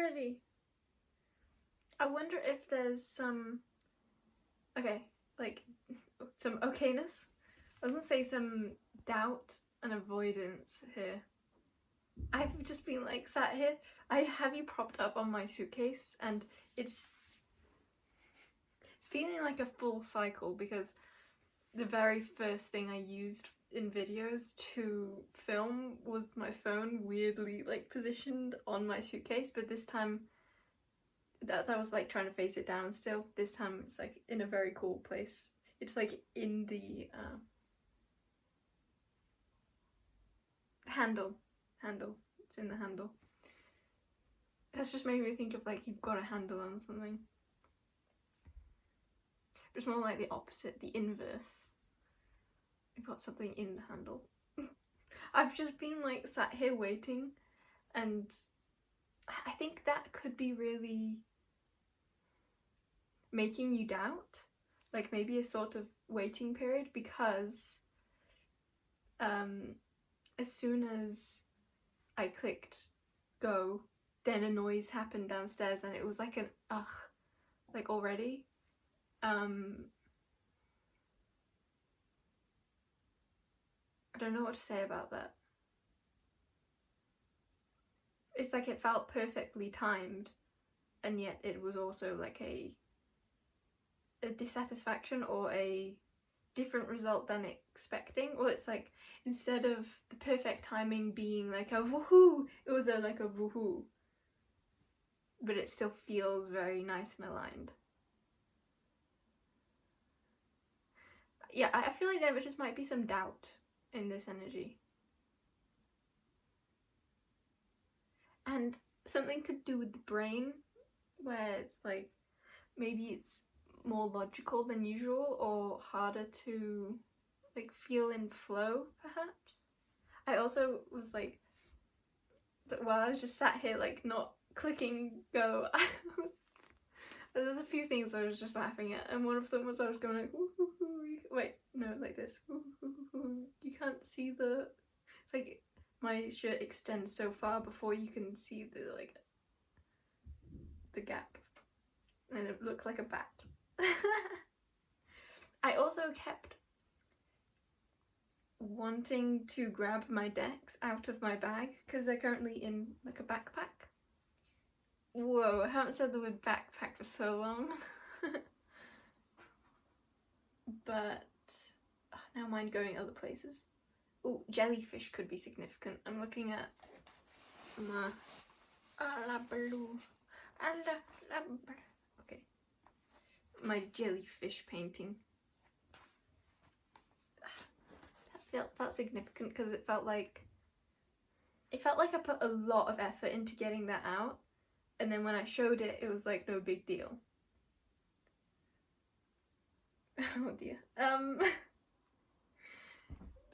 energy. I wonder if there's some, okay, like some okayness. I was gonna say some doubt and avoidance here. I've just been like sat here. I have you propped up on my suitcase, and it's feeling like a full cycle because the very first thing I used in videos to film was my phone, weirdly like positioned on my suitcase, but this time that was like trying to face it down still. This time it's like in a very cool place. It's like in the handle. It's in the handle. That's just made me think of like you've got a handle on something. It's more like the opposite, the inverse. You've got something in the handle. I've just been like sat here waiting, and I think that could be really making you doubt, like maybe a sort of waiting period, because as soon as I clicked go, then a noise happened downstairs and it was like an ugh, like already. I don't know what to say about that. It's like it felt perfectly timed, and yet it was also like a dissatisfaction or a different result than expecting. Or it's like instead of the perfect timing being like a woohoo, it was like a woohoo, but it still feels very nice and aligned. Yeah, I feel like there just might be some doubt in this energy, and something to do with the brain, where it's like maybe it's more logical than usual or harder to like feel in flow, perhaps. I also was like, while I was just sat here like not clicking go, there's a few things I was just laughing at, and one of them was I was going like wait, no, like this. You can't see the, it's like my shirt extends so far before you can see the like the gap, and it looked like a bat. I also kept wanting to grab my decks out of my bag because they're currently in like a backpack. Whoa, I haven't said the word backpack for so long. But now mind going other places. Oh, jellyfish could be significant. I'm looking at my okay, my jellyfish painting. That felt significant because it felt like I put a lot of effort into getting that out, and then when I showed it, it was like no big deal. Oh dear.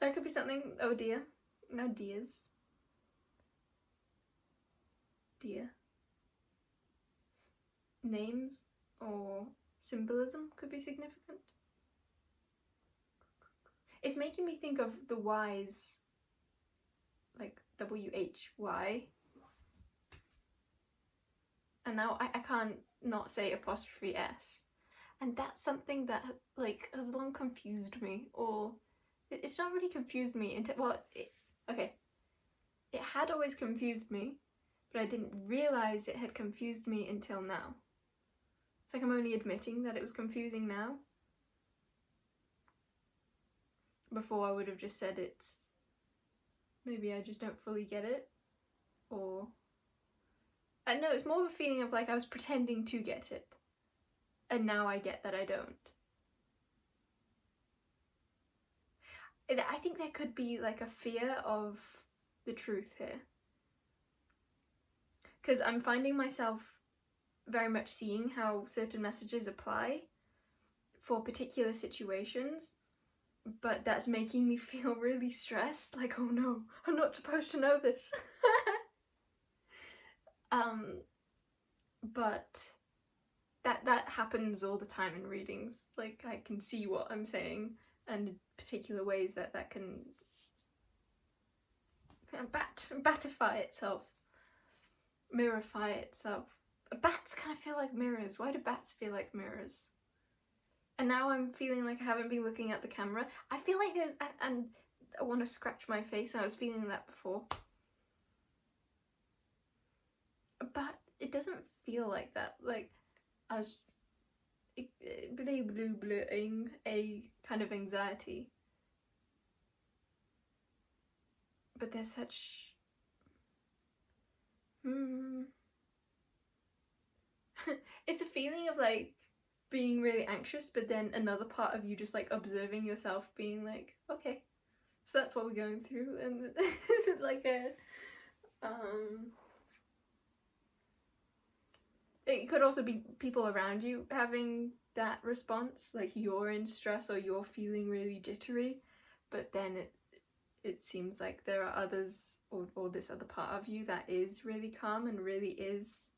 That could be something. Oh dear. No dears. Dear. Names or symbolism could be significant. It's making me think of the Y's, like WHY. And now I can't not say apostrophe S. And that's something that like has long confused me, or it's not really confused me until, well, okay. It had always confused me, but I didn't realise it had confused me until now. It's like I'm only admitting that it was confusing now. Before I would have just said it's, maybe I just don't fully get it, or I know it's more of a feeling of like I was pretending to get it, and now I get that I don't. I think there could be like a fear of the truth here, because I'm finding myself very much seeing how certain messages apply for particular situations, but that's making me feel really stressed, like, oh no, I'm not supposed to know this. But that happens all the time in readings. Like, I can see what I'm saying, and in particular ways that can batify itself. mirrorify itself. Bats kind of feel like mirrors. Why do bats feel like mirrors? And now I'm feeling like I haven't been looking at the camera. I feel like there's, and I want to scratch my face, and I was feeling that before. But it doesn't feel like that. Like, I was a kind of anxiety. But there's such... It's a feeling of like being really anxious, but then another part of you just like observing yourself being like, okay, so that's what we're going through. And like a it could also be people around you having that response, like you're in stress or you're feeling really jittery, but then it seems like there are others, or this other part of you that is really calm and really is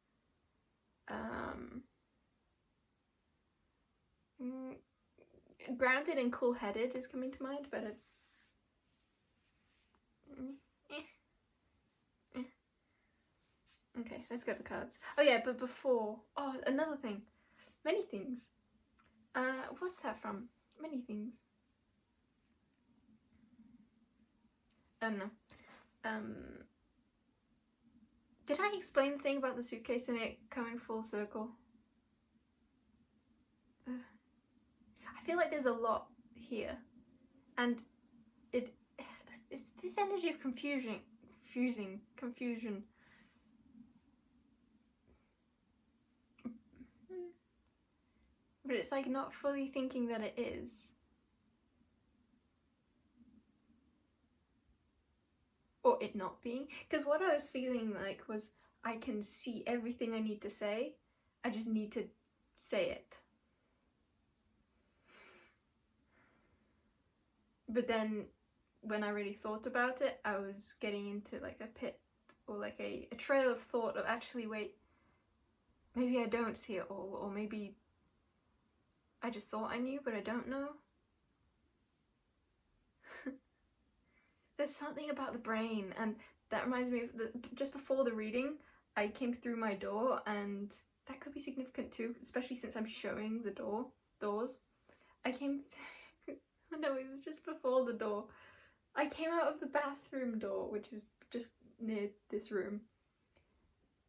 grounded and cool-headed is coming to mind, but okay, let's go to the cards. Oh yeah, but before, another thing, many things. What's that from? Many things. Oh no. Did I explain the thing about the suitcase and it coming full circle? I feel like there's a lot here, and it's this energy of confusion. But it's like not fully thinking that it is. Or it not being. Because what I was feeling like was I can see everything I need to say. I just need to say it. But then when I really thought about it, I was getting into like a pit or like a trail of thought of actually, wait, maybe I don't see it all, or maybe I just thought I knew but I don't know. There's something about the brain, and that reminds me of just before the reading I came through my door, and that could be significant too, especially since I'm showing the doors. I came no, it was just before the door. I came out of the bathroom door, which is just near this room,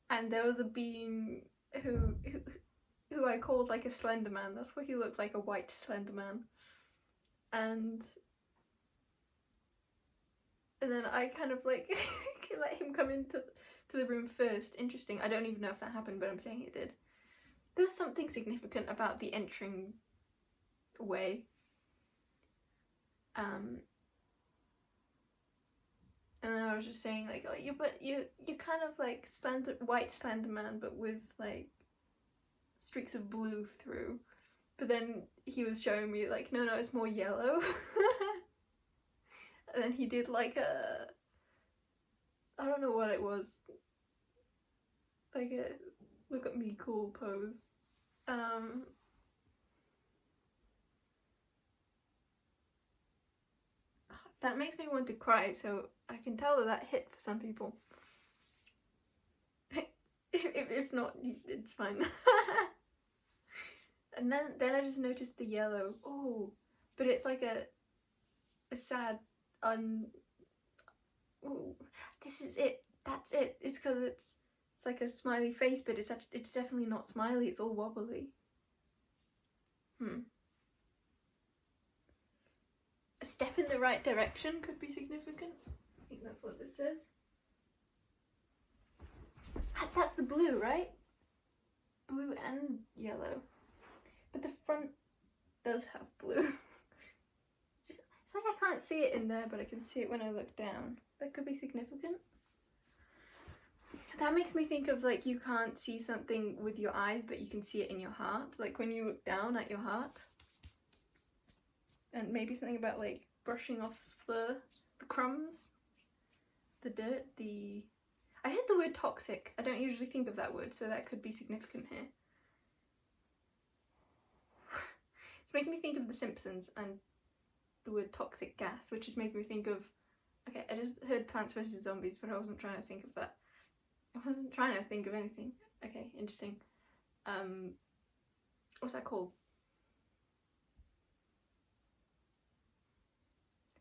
and there was a being who I called like a slender man. That's what he looked like, a white slender man. And then I kind of like let him come into the room first. Interesting. I don't even know if that happened, but I'm saying it did. There was something significant about the entering way. And then I was just saying like, oh, you're kind of like white slender man, but with like streaks of blue through. But then he was showing me like, no, it's more yellow. And then he did like I don't know what it was, like a look at me cool pose. That makes me want to cry, so I can tell that hit for some people. if not, it's fine. And then I just noticed the yellow. Oh, but it's like a sad oh, this is it. That's it. It's because it's like a smiley face, but it's definitely not smiley. It's all wobbly. A step in the right direction could be significant. I think that's what this says. That's the blue, right? Blue and yellow. But the front does have blue. It's like I can't see it in there, but I can see it when I look down. That could be significant. That makes me think of like you can't see something with your eyes, but you can see it in your heart. Like when you look down at your heart. And maybe something about like brushing off the crumbs, the dirt, I heard the word toxic. I don't usually think of that word, so that could be significant here. It's making me think of The Simpsons and the word toxic gas, which is making me think of, okay, I just heard Plants vs Zombies, but I wasn't trying to think of that. I wasn't trying to think of anything. Okay, interesting. What's that called?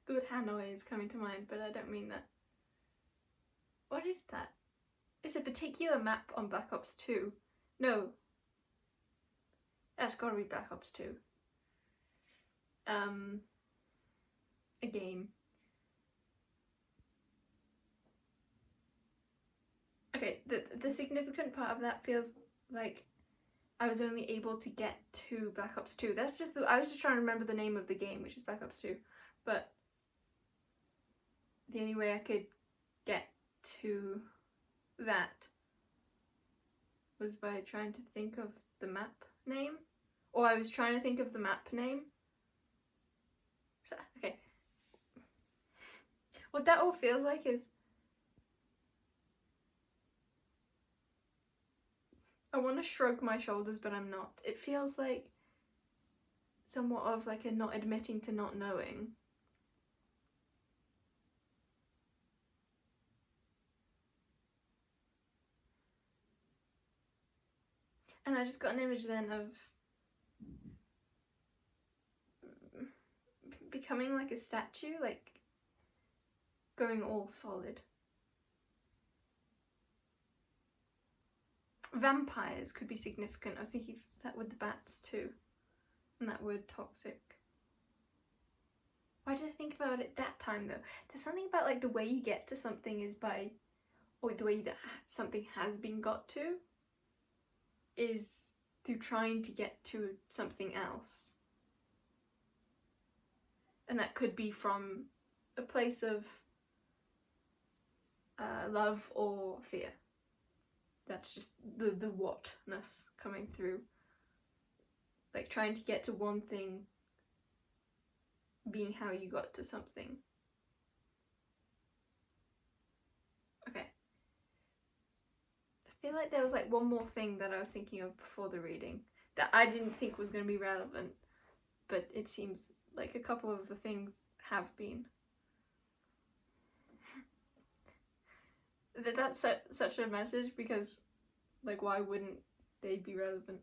The word Hanoi is coming to mind, but I don't mean that. What is that? It's a particular map on Black Ops 2. No. That's gotta be Black Ops 2. A game. Okay, the significant part of that feels like I was only able to get to Black Ops 2. That's just I was just trying to remember the name of the game, which is Black Ops 2. But the only way I could get to that was by trying to think of the map name. Or I was trying to think of the map name. So, okay. What that all feels like is I want to shrug my shoulders, but I'm not. It feels like somewhat of like a not admitting to not knowing. And I just got an image then of becoming like a statue, like going all solid. Vampires could be significant. I was thinking that with the bats too. And that word toxic. Why did I think about it that time though? There's something about like the way you get to something is by, or the way that something has been got to is through trying to get to something else. And that could be from a place of love or fear. That's just the whatness coming through. Like trying to get to one thing being how you got to something. Okay. I feel like there was like one more thing that I was thinking of before the reading that I didn't think was going to be relevant, but it seems like a couple of the things have been. That's such a message because, like, why wouldn't they be relevant?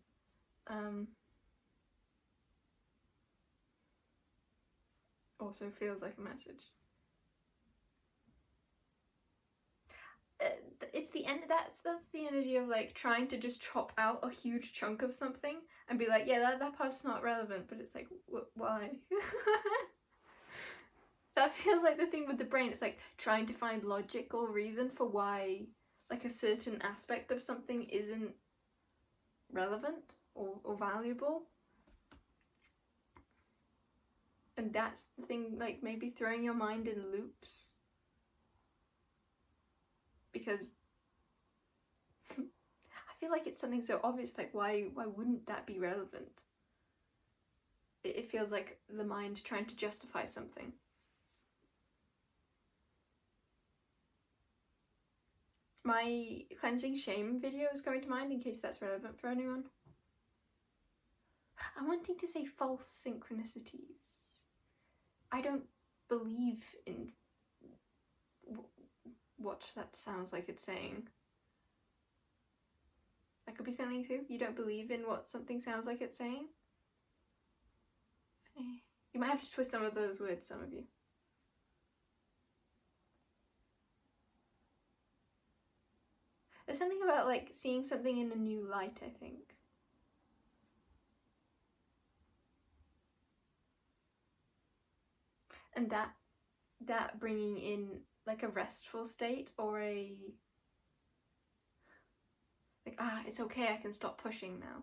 Also feels like a message. It's the end. That's the energy of like trying to just chop out a huge chunk of something and be like, yeah, that part's not relevant, but it's like, why? That feels like the thing with the brain. It's like trying to find logical reason for why like a certain aspect of something isn't relevant or valuable. And that's the thing, like maybe throwing your mind in loops. Because I feel like it's something so obvious, like why wouldn't that be relevant? It feels like the mind trying to justify something. My cleansing shame video is coming to mind in case that's relevant for anyone. I'm wanting to say false synchronicities. I don't believe in what that sounds like it's saying. That could be something too. You don't believe in what something sounds like it's saying? You might have to twist some of those words, some of you. There's something about like seeing something in a new light, I think. And that bringing in like a restful state or a like, it's okay, I can stop pushing now.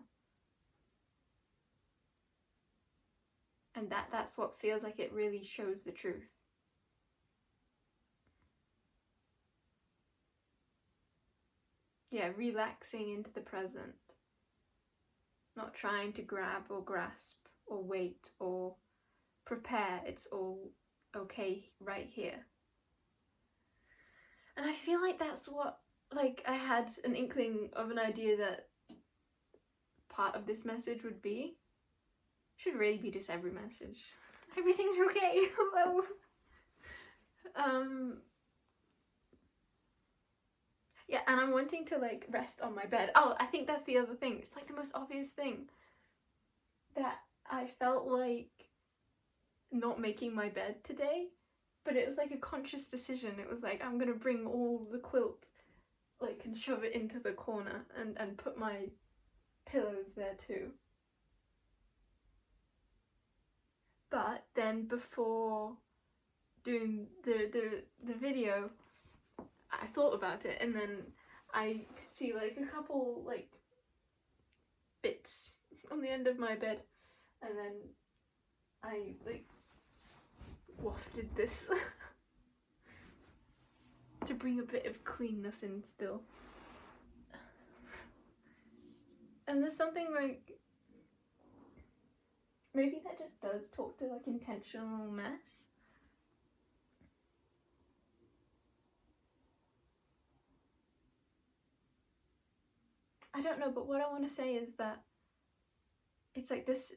And that's what feels like it really shows the truth. Yeah, relaxing into the present. Not trying to grab or grasp or wait or prepare. It's all okay right here. And I feel like that's what, like, I had an inkling of an idea that part of this message would be. Should really be just every message. Everything's okay. Yeah, and I'm wanting to like rest on my bed. Oh, I think that's the other thing. It's like the most obvious thing that I felt like not making my bed today, but it was like a conscious decision. It was like, I'm gonna bring all the quilt, like, and shove it into the corner and put my pillows there too. But then before doing the video, I thought about it, and then I could see like a couple like bits on the end of my bed, and then I like wafted this to bring a bit of cleanness in still. And there's something like, maybe that just does talk to like intentional mess. I don't know, but what I want to say is that it's like this,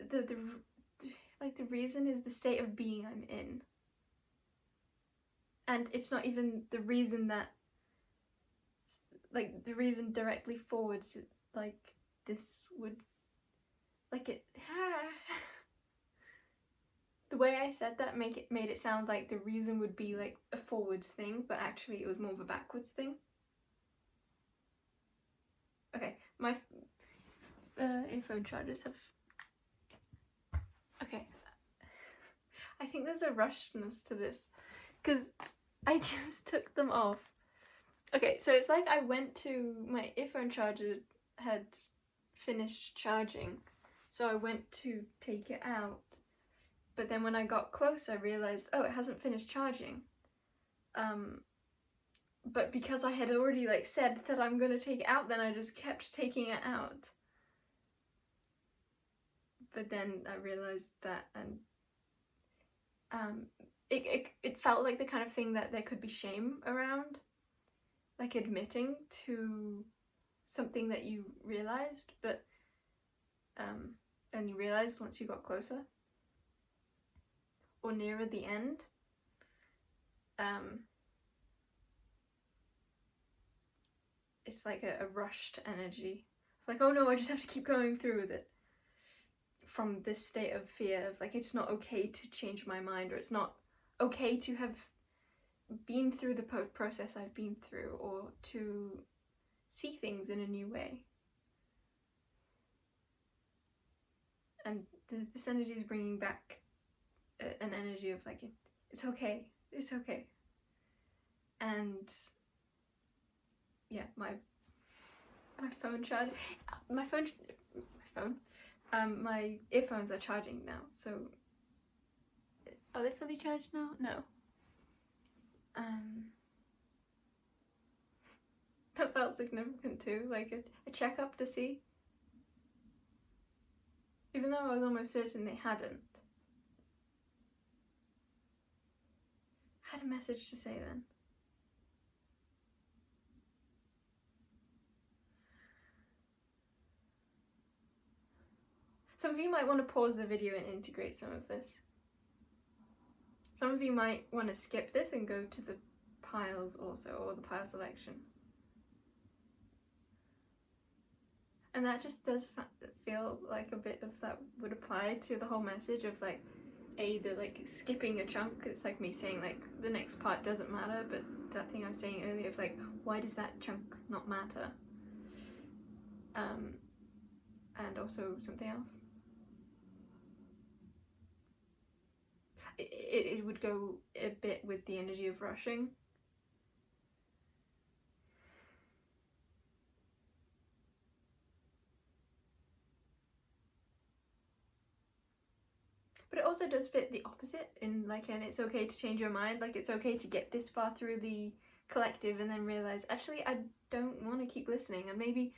like the reason is the state of being I'm in. And it's not even the reason that, like, the reason directly forwards, like, this would, like, it, the way I said that made it sound like the reason would be, like, a forwards thing, but actually it was more of a backwards thing. Okay, my earphone chargers have, okay, I think there's a rushness to this, because I just took them off. Okay, so it's like I went to, my earphone charger had finished charging, so I went to take it out, but then when I got close I realized, oh, it hasn't finished charging. But because I had already like said that I'm gonna take it out, then I just kept taking it out. But then I realized that, and it felt like the kind of thing that there could be shame around, like admitting to something that you realized, but and you realized once you got closer or nearer the end. It's like a rushed energy. Like, oh no, I just have to keep going through with it. From this state of fear of like, it's not okay to change my mind, or it's not okay to have been through the process I've been through, or to see things in a new way. And this energy is bringing back an energy of like, it's okay, it's okay. And yeah, my earphones are charging now, so are they fully charged now? No. That felt significant too, like a checkup to see. Even though I was almost certain they hadn't. I had a message to say then. Some of you might want to pause the video and integrate some of this. Some of you might want to skip this and go to the piles also, or the pile selection. And that just does feel like a bit of that would apply to the whole message of like, the like skipping a chunk. It's like me saying like the next part doesn't matter, but that thing I was saying earlier of like, why does that chunk not matter? And also something else. It would go a bit with the energy of rushing. But it also does fit the opposite in like, and it's okay to change your mind. Like, it's okay to get this far through the collective and then realize, actually, I don't want to keep listening. And maybe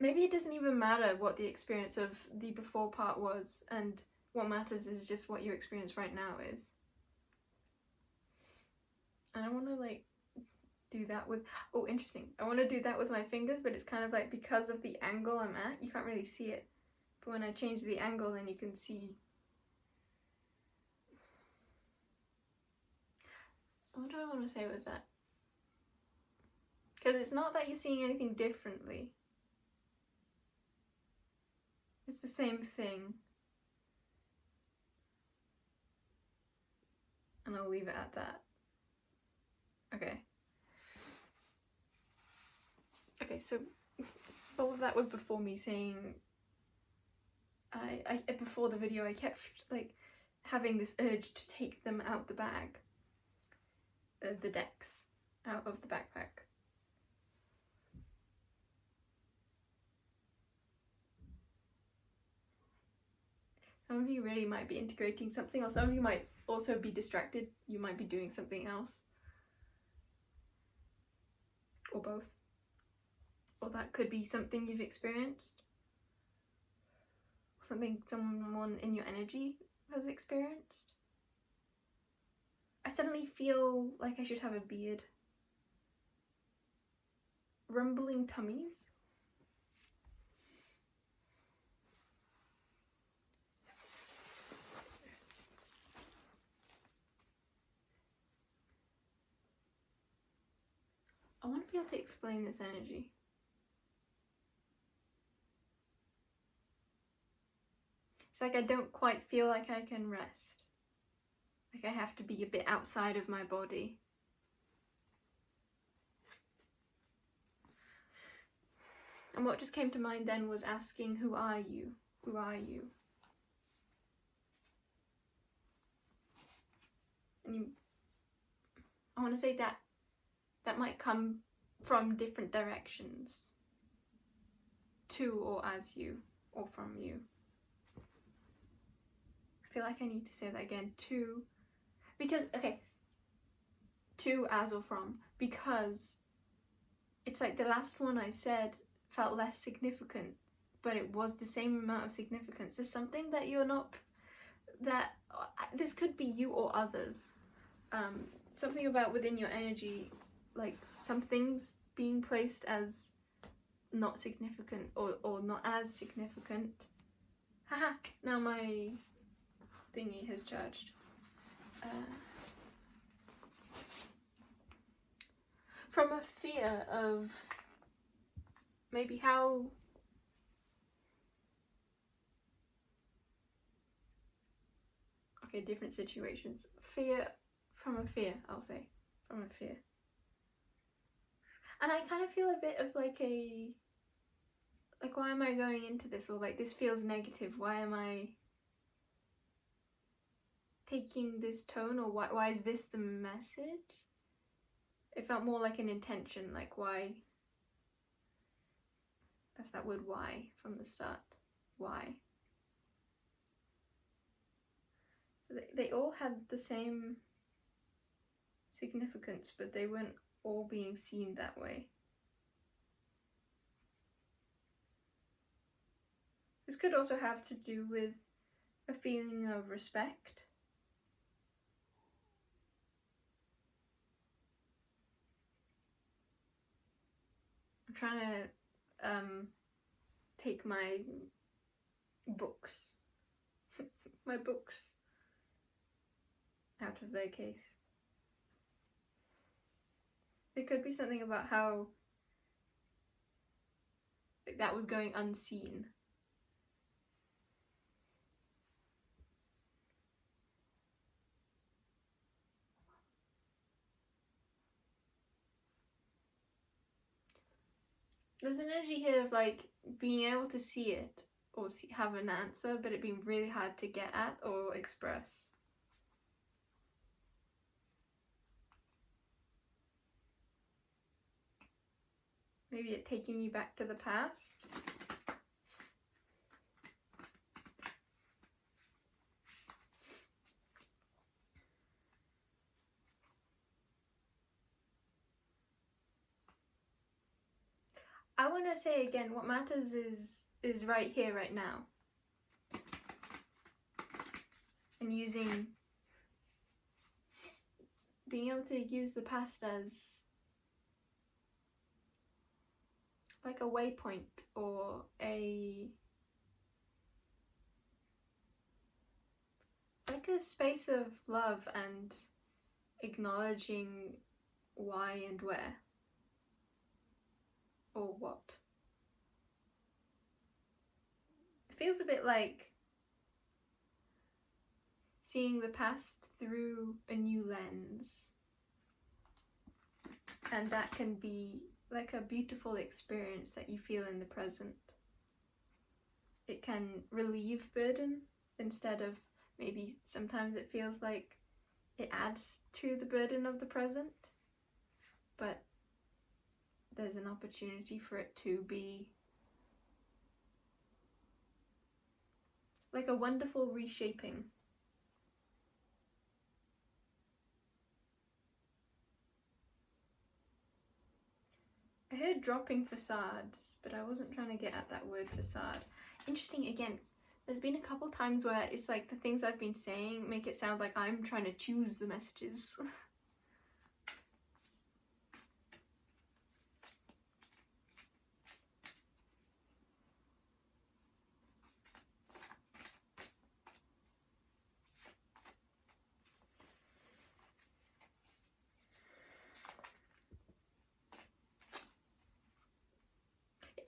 it doesn't even matter what the experience of the before part was, and what matters is just what your experience right now is. And I want to like do that with, oh, interesting, I want to do that with my fingers, but it's kind of like, because of the angle I'm at, you can't really see it, but when I change the angle, then you can see. What do I want to say with that? Because it's not that you're seeing anything differently. It's the same thing. And I'll leave it at that. Okay. Okay, so all of that was before me saying I before the video I kept like having this urge to take them out the bag. The decks out of the backpack. Some of you really might be integrating something, or some of you might also be distracted. You might be doing something else. Or both. Or that could be something you've experienced. Or something someone in your energy has experienced. I suddenly feel like I should have a beard. Rumbling tummies. I want to be able to explain this energy. It's like I don't quite feel like I can rest. Like I have to be a bit outside of my body. And what just came to mind then was asking, who are you? Who are you? And I want to say that might come from different directions. To or as you, or from you. I feel like I need to say that again. To, because, okay, to, as, or from, because it's like the last one I said felt less significant, but it was the same amount of significance. There's something that you're not, that this could be you or others. Something about within your energy, like some things being placed as not significant or not as significant. Haha, now my thingy has charged. From a fear of maybe how different situations. Fear, from a fear, I'll say. From a fear. And I kind of feel a bit of like why am I going into this? Or like, this feels negative. Why am I taking this tone? Or why is this the message? It felt more like an intention, like why. That's that word why from the start. Why? So they all had the same significance, but they weren't all being seen that way. This could also have to do with a feeling of respect. I'm trying to take my books my books out of their case. It could be something about how that was going unseen. There's an energy here of like being able to see it or have an answer, but it being really hard to get at or express. Maybe it taking you back to the past. I want to say again, what matters is right here, right now. And being able to use the past as like a waypoint or like a space of love and acknowledging why and where. or what? It feels a bit like seeing the past through a new lens, and that can be like a beautiful experience that you feel in the present. It can relieve burden instead of, maybe sometimes it feels like it adds to the burden of the present, but there's an opportunity for it to be like a wonderful reshaping. I heard dropping facades, but I wasn't trying to get at that word facade. Interesting, again, there's been a couple times where it's like the things I've been saying make it sound like I'm trying to choose the messages.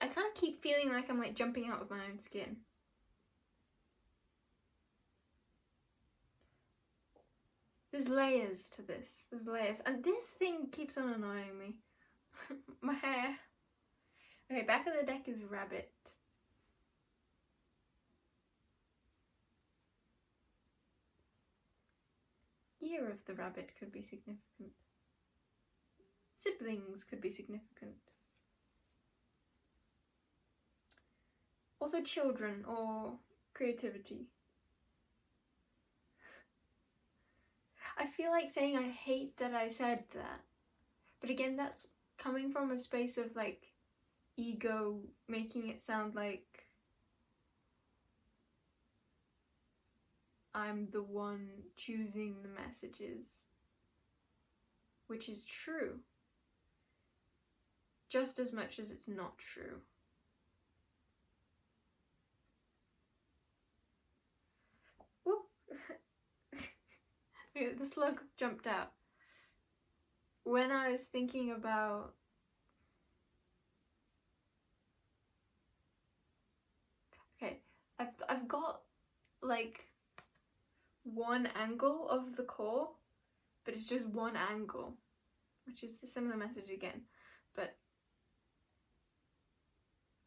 I kind of keep feeling like I'm like jumping out of my own skin. There's layers to this. There's layers. And this thing keeps on annoying me. My hair. Okay, back of the deck is rabbit. Year of the rabbit could be significant. Siblings could be significant. Also children or creativity. I feel like saying I hate that I said that. But again, that's coming from a space of like ego, making it sound like I'm the one choosing the messages, which is true, just as much as it's not true. Whoop! The slug jumped out. When I was thinking about I've got like one angle of the core, but it's just one angle, which is a similar message again, but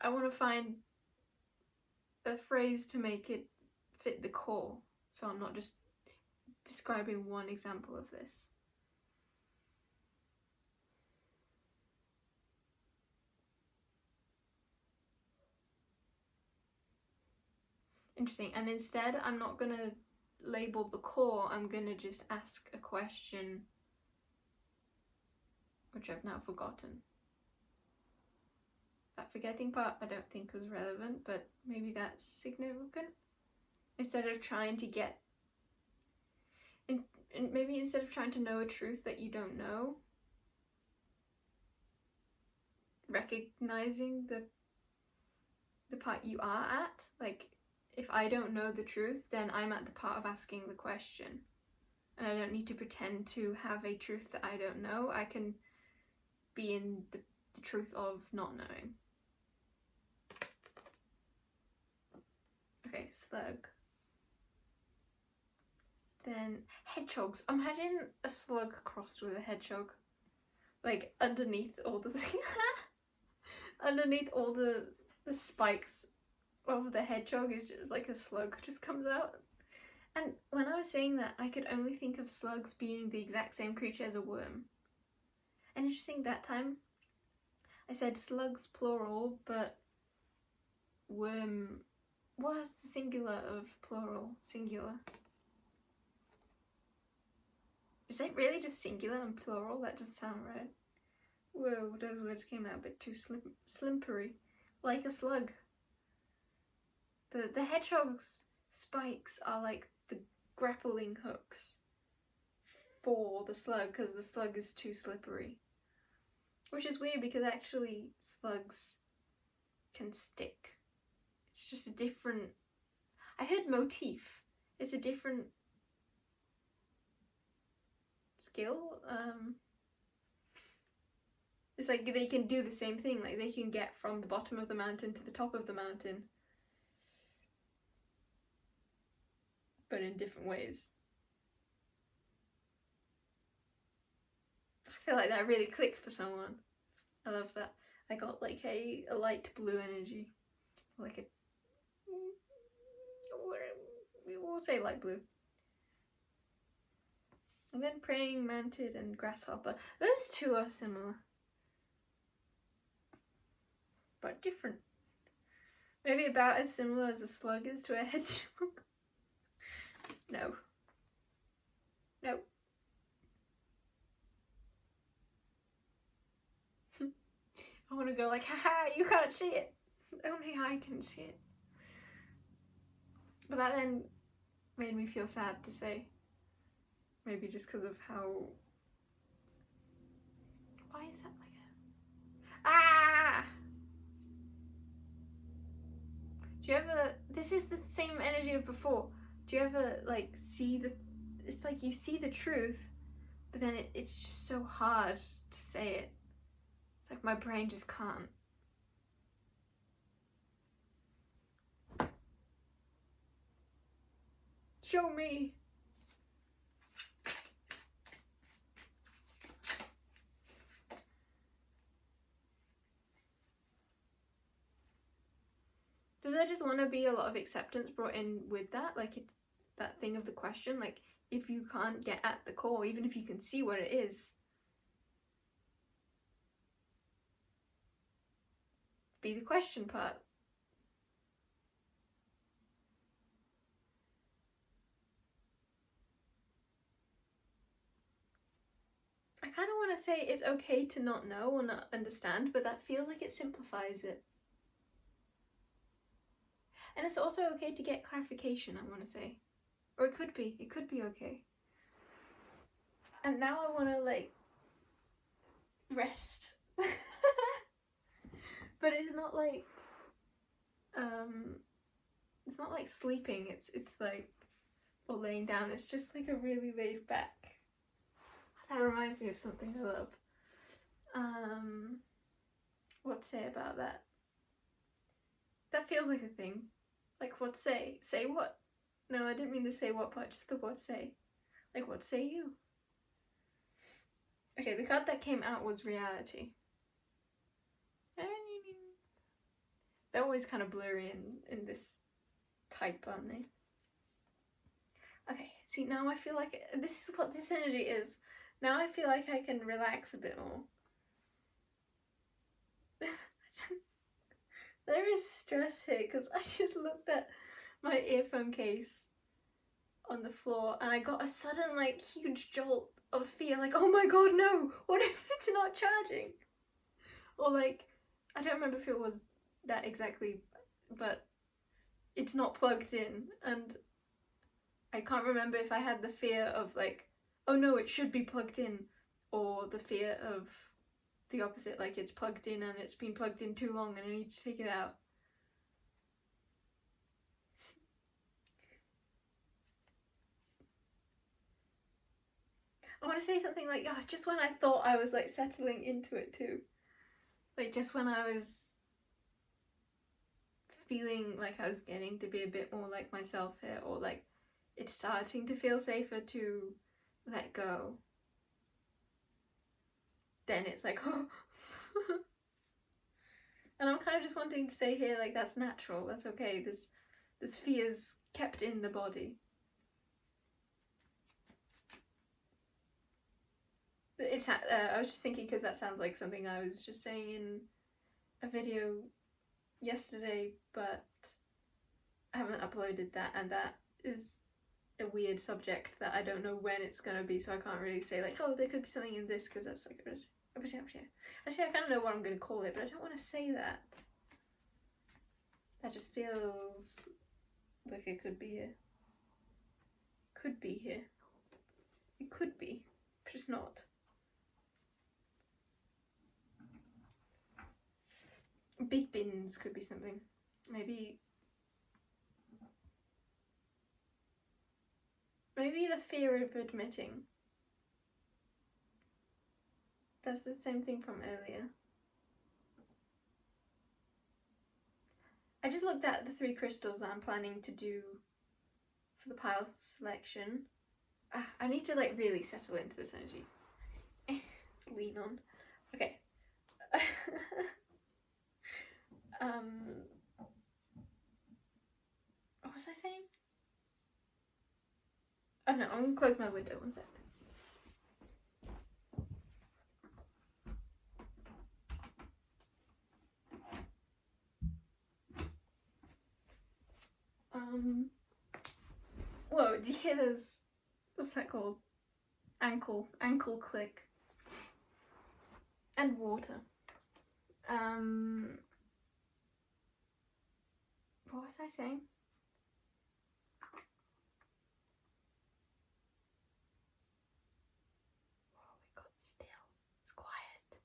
I want to find a phrase to make it fit the core, so I'm not just describing one example of this. Interesting. And instead, I'm not going to label the core, I'm going to just ask a question, which I've now forgotten. That forgetting part I don't think was relevant, but maybe that's significant. Instead of trying to get, maybe instead of trying to know a truth that you don't know, recognizing the part you are at. Like, if I don't know the truth, then I'm at the part of asking the question. And I don't need to pretend to have a truth that I don't know. I can be in the truth of not knowing. Okay, slug. Then hedgehogs. Imagine a slug crossed with a hedgehog. Like underneath all the underneath all the spikes of the hedgehog is just like a slug just comes out. And when I was saying that, I could only think of slugs being the exact same creature as a worm. And interesting, that time I said slugs plural, but worm, what's the singular of plural? Singular. Is it really just singular and plural? That doesn't sound right. Whoa, those words came out a bit too slimpery. Like a slug. The hedgehog's spikes are like the grappling hooks for the slug, because the slug is too slippery. Which is weird, because actually slugs can stick. It's just a different... I heard motif. It's a different skill. It's like they can do the same thing, like they can get from the bottom of the mountain to the top of the mountain, but in different ways. I feel like that really clicked for someone. I love that. I got like a light blue energy, like a, we will say light blue. And then praying mantis and grasshopper. Those two are similar, but different. Maybe about as similar as a slug is to a hedgehog. No. No. I want to go like, haha, you can't see it. Only I can see it. But that then made me feel sad to say. Maybe just because of how... Why is that like a... Ah! Do you ever... This is the same energy of before. Do you ever, like, see the... It's like you see the truth, but then it's just so hard to say it. It's like my brain just can't. Show me! Does there just want to be a lot of acceptance brought in with that? Like, it's that thing of the question, like, if you can't get at the core, even if you can see what it is, be the question part. I kind of want to say it's okay to not know or not understand, but that feels like it simplifies it. And it's also okay to get clarification, I want to say. Or it could be okay. And now I want to, like, rest. But it's not like, sleeping, it's like, or laying down, it's just like a really laid back. That reminds me of something I love. What to say about that? That feels like a thing. Like, what say? Say what? No, I didn't mean the say what part, just the what say. Like, what say you? Okay, the card that came out was reality. They're always kind of blurry in this type, aren't they? Okay, see, now I feel like this is what this energy is. Now I feel like I can relax a bit more. There is stress here because I just looked at my earphone case on the floor and I got a sudden, like, huge jolt of fear, like, oh my god, no, what if it's not charging? Or, like, I don't remember if it was that exactly, but it's not plugged in, and I can't remember if I had the fear of, like, oh no, it should be plugged in, or the fear of the opposite, like it's plugged in and it's been plugged in too long and I need to take it out. I want to say something like, oh, just when I thought I was, like, settling into it too. Like, just when I was feeling like I was getting to be a bit more like myself here, or like it's starting to feel safer to let go, then it's like, oh. And I'm kind of just wanting to say here, like, that's natural, that's okay, this fear's kept in the body. It's I was just thinking, because that sounds like something I was just saying in a video yesterday, but I haven't uploaded that, and that is a weird subject that I don't know when it's gonna be, so I can't really say, like, oh, there could be something in this, because that's like, actually I kind of know what I'm gonna call it, but I don't want to say that. That just feels like it could be here. Could be here. It could be, but it's not. Big bins could be something. Maybe the fear of admitting. That's the same thing from earlier. I just looked at the 3 crystals that I'm planning to do for the pile selection. I need to like really settle into this energy. Lean on. Okay. What was I saying? Oh no, I'm gonna close my window 1 sec. Whoa, do you hear those, what's that called? Ankle click. And water. What was I saying? Oh, it got still. It's quiet.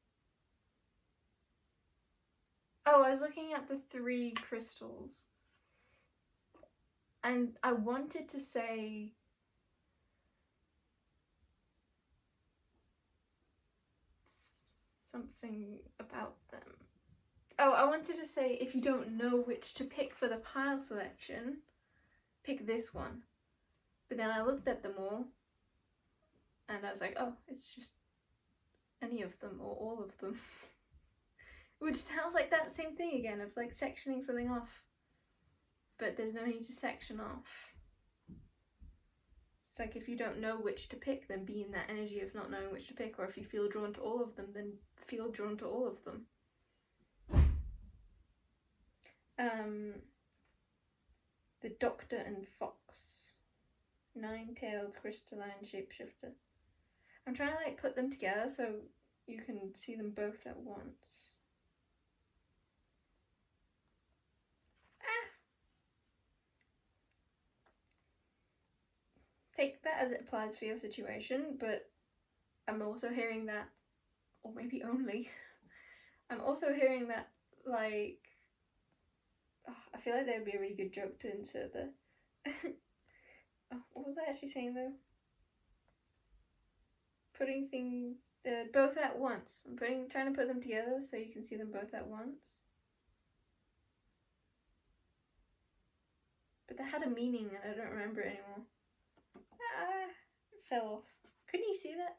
Oh, I was looking at the 3 crystals. And I wanted to say something about them. Oh, I wanted to say if you don't know which to pick for the pile selection, pick this one. But then I looked at them all and I was like, oh, it's just any of them or all of them. Which sounds like that same thing again of like sectioning something off. But there's no need to section off. It's like if you don't know which to pick, then be in that energy of not knowing which to pick, or if you feel drawn to all of them, then feel drawn to all of them. The Doctor and Fox. 9-tailed crystalline shapeshifter. I'm trying to like put them together so you can see them both at once. Take that as it applies for your situation, but I'm also hearing that, or maybe only, I'm also hearing that, like, I feel like that would be a really good joke to insert there. What was I actually saying though? Putting things both at once. I'm trying to put them together so you can see them both at once. But that had a meaning and I don't remember it anymore. It fell off. Couldn't you see that?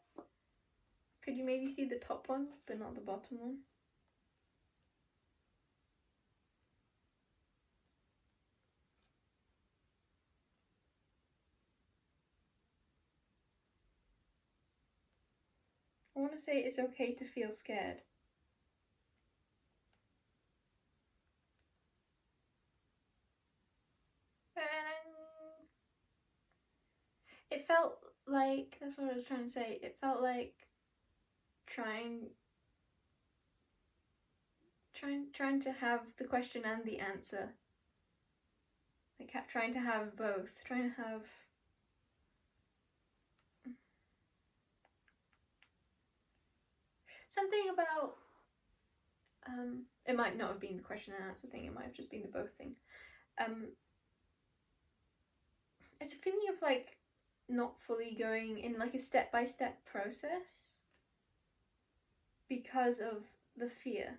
Could you maybe see the top one, but not the bottom one? I want to say it's okay to feel scared. It felt like, that's what I was trying to say, it felt like trying to have the question and the answer. Like trying to have both. Trying to have something about it might not have been the question and answer thing, it might have just been the both thing. It's a feeling of like not fully going in like a step-by-step process because of the fear.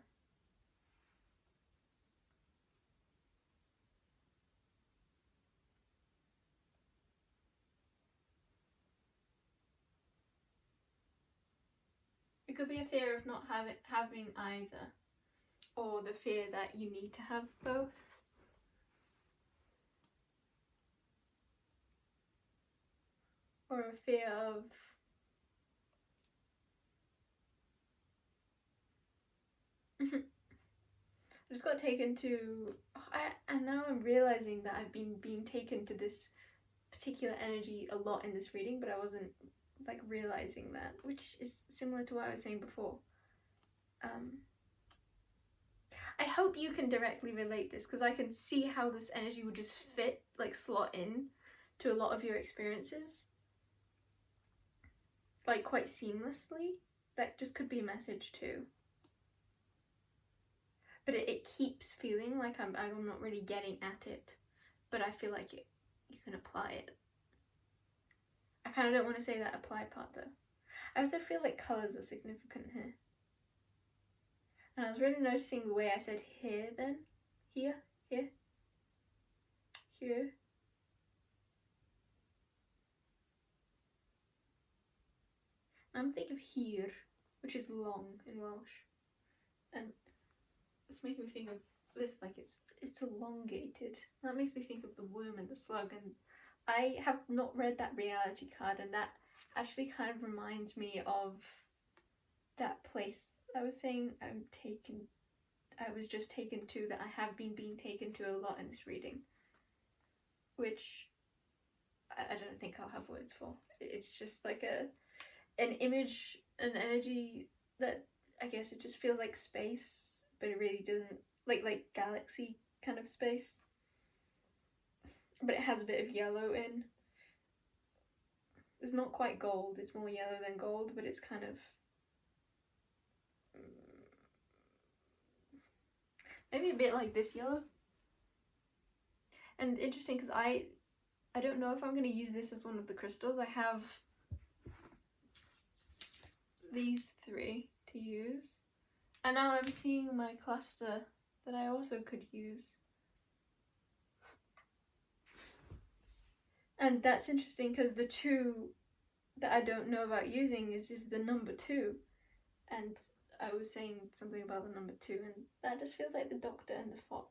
It could be a fear of not having either, or the fear that you need to have both. Or a fear of I just got taken to, and now I'm realizing that I've been being taken to this particular energy a lot in this reading, but I wasn't like realizing that, which is similar to what I was saying before. I hope you can directly relate this, because I can see how this energy would just fit, like slot in to a lot of your experiences, like quite seamlessly. That just could be a message too. But it keeps feeling like I'm not really getting at it, but I feel like you can apply it. I kind of don't want to say that apply part though. I also feel like colours are significant here. And I was really noticing the way I said here then. Here, here, here. I'm thinking of here, which is long in Welsh. And it's making me think of this, like it's elongated. That makes me think of the worm and the slug, and I have not read that reality card, and that actually kind of reminds me of that place I was saying I was just taken to, that I have been being taken to a lot in this reading, which I don't think I'll have words for. It's just like an image, an energy that I guess it just feels like space, but it really doesn't, like galaxy kind of space. But it has a bit of yellow in. It's not quite gold, it's more yellow than gold, but it's kind of maybe a bit like this yellow. And interesting, because I don't know if I'm going to use this as one of the crystals. I have these 3 to use, and now I'm seeing my cluster that I also could use. And that's interesting because the 2 that I don't know about using is the number 2, and I was saying something about the number 2, and that just feels like the Doctor and the Fox.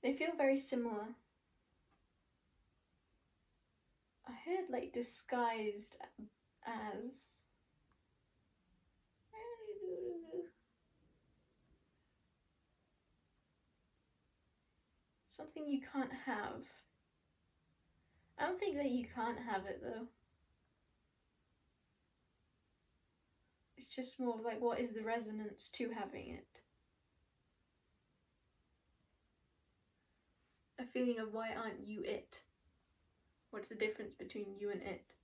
They feel very similar. I heard like disguised as something you can't have. I don't think that you can't have it though. It's just more of like, what is the resonance to having it? A feeling of, why aren't you it? What's the difference between you and it?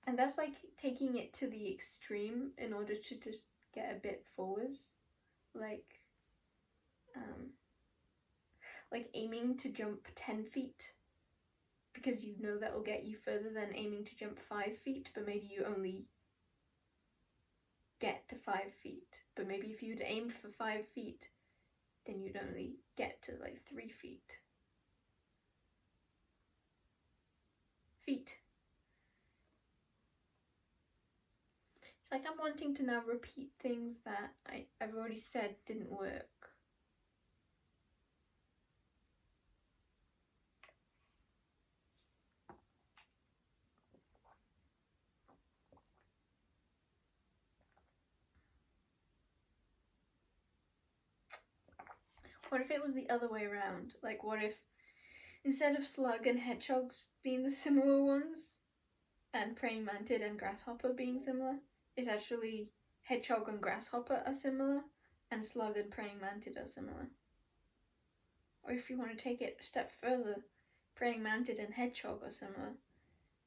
And that's like taking it to the extreme in order to just get a bit forwards. Like aiming to jump 10 feet because you know that will get you further than aiming to jump 5 feet, but maybe you only get to 5 feet. But maybe if you'd aimed for 5 feet, then you'd only get to like 3 feet. It's like I'm wanting to now repeat things that I've already said didn't work. What if it was the other way around? Like, what if instead of slug and hedgehogs being the similar ones, and praying mantis and grasshopper being similar, it's actually hedgehog and grasshopper are similar, and slug and praying mantis are similar? Or if you want to take it a step further, praying mantis and hedgehog are similar,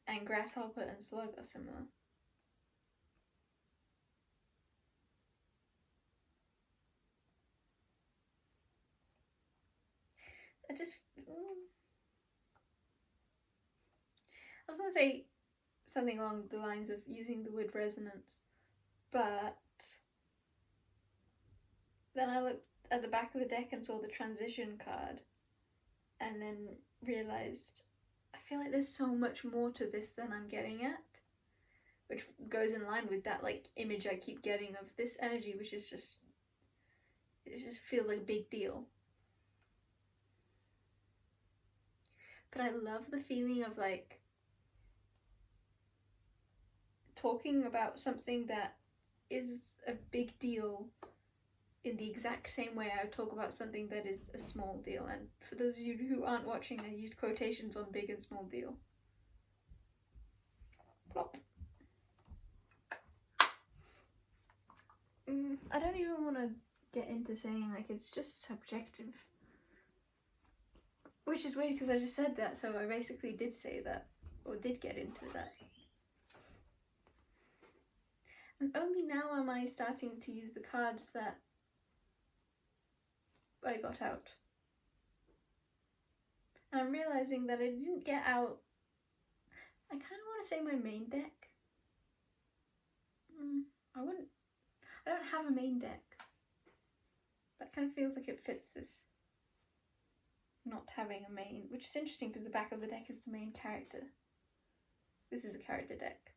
and grasshopper and slug are similar. I was going to say something along the lines of using the word resonance, but then I looked at the back of the deck and saw the transition card, and then realised I feel like there's so much more to this than I'm getting at, which goes in line with that like image I keep getting of this energy, which is just, it just feels like a big deal. But I love the feeling of like talking about something that is a big deal in the exact same way I would talk about something that is a small deal. And for those of you who aren't watching, I used quotations on big and small deal. Plop. I don't even want to get into saying like it's just subjective, which is weird because I just said that, so I basically did say that, or did get into that. And only now am I starting to use the cards that I got out. And I'm realizing that I didn't get out, I kind of want to say my main deck. I don't have a main deck. That kind of feels like it fits this not having a main, which is interesting because the back of the deck is the main character. This is a character deck.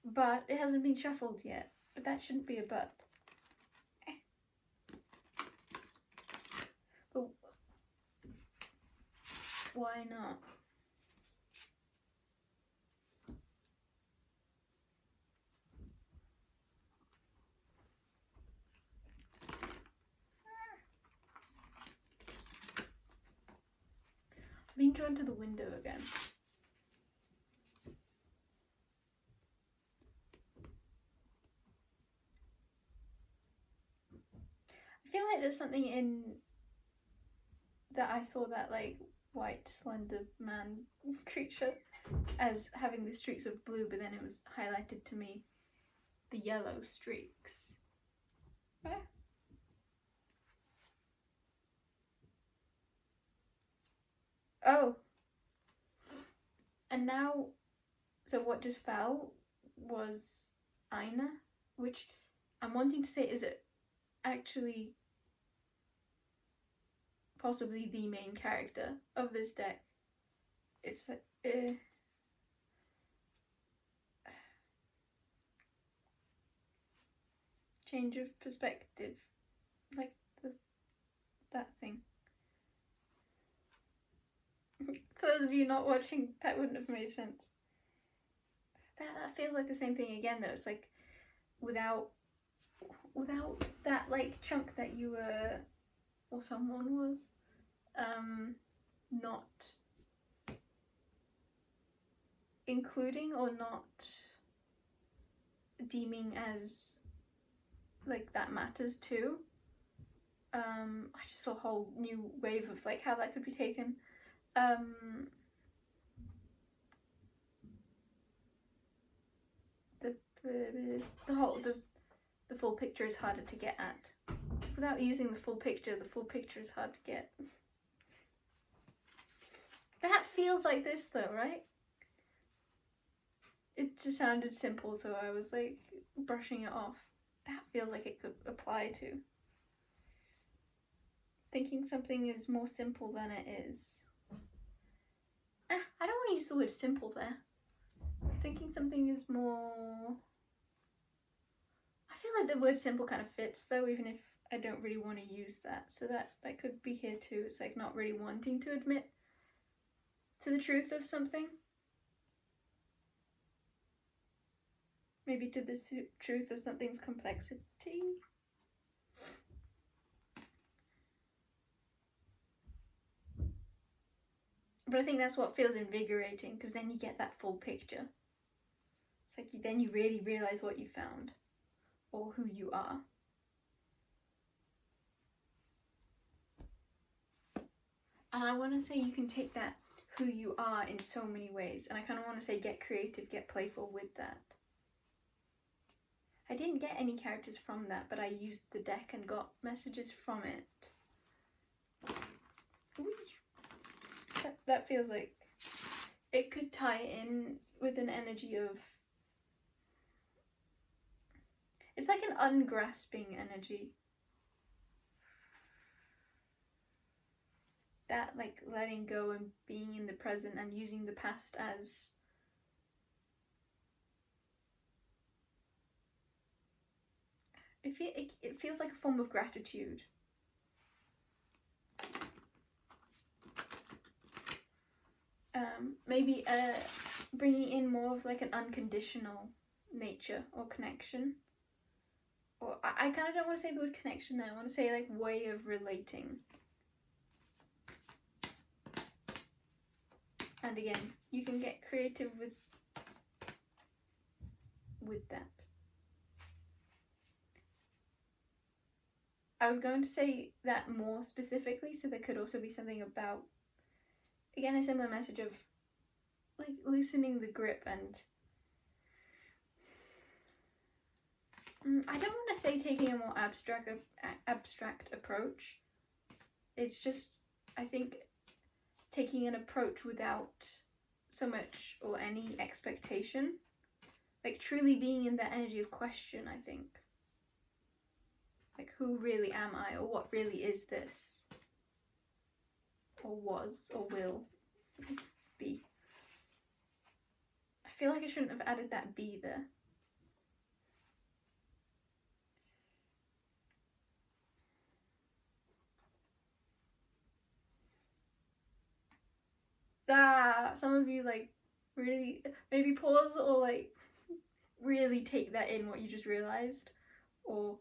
But it hasn't been shuffled yet. But that shouldn't be a but. But why not? I'm being drawn to the window again. I feel like there's something in that I saw that like white slender man creature as having the streaks of blue, but then it was highlighted to me the yellow streaks. Okay. Oh. And now, so what just fell was Aina, which I'm wanting to say, is it actually possibly the main character of this deck? It's change of perspective, like that thing. For those of you not watching, that wouldn't have made sense. That feels like the same thing again though. It's like without that like chunk that you were or someone was not including or not deeming as like that matters too. I just saw a whole new wave of like how that could be taken. The full picture is harder to get at. Without using the full picture is hard to get. That feels like this though, right? It just sounded simple, so I was like brushing it off. That feels like it could apply to. Thinking something is more simple than it is. I don't want to use the word simple there. Thinking something is more... I feel like the word simple kind of fits though, even if I don't really want to use that. So that could be here too. It's like not really wanting to admit to the truth of something. Maybe to the truth of something's complexity. But I think that's what feels invigorating, because then you get that full picture. It's like then you really realise what you found, or who you are. And I want to say you can take that who you are in so many ways, and I kind of want to say get creative, get playful with that. I didn't get any characters from that, but I used the deck and got messages from it. That feels like it could tie in with an energy of... It's like an ungrasping energy. That like letting go and being in the present and using the past as... It feels like a form of gratitude. Maybe bringing in more of like an unconditional nature or connection. Or I kind of don't want to say the word connection there. I want to say like way of relating. And again, you can get creative with that. I was going to say that more specifically, so there could also be something about, again, a similar message of like loosening the grip and I don't want to say taking a more abstract approach, it's just, I think, taking an approach without so much or any expectation, like truly being in that energy of question. I think, like, who really am I, or what really is this, or was, or will be. I feel like I shouldn't have added that be there. Some of you like really maybe pause or like really take that in, what you just realized, or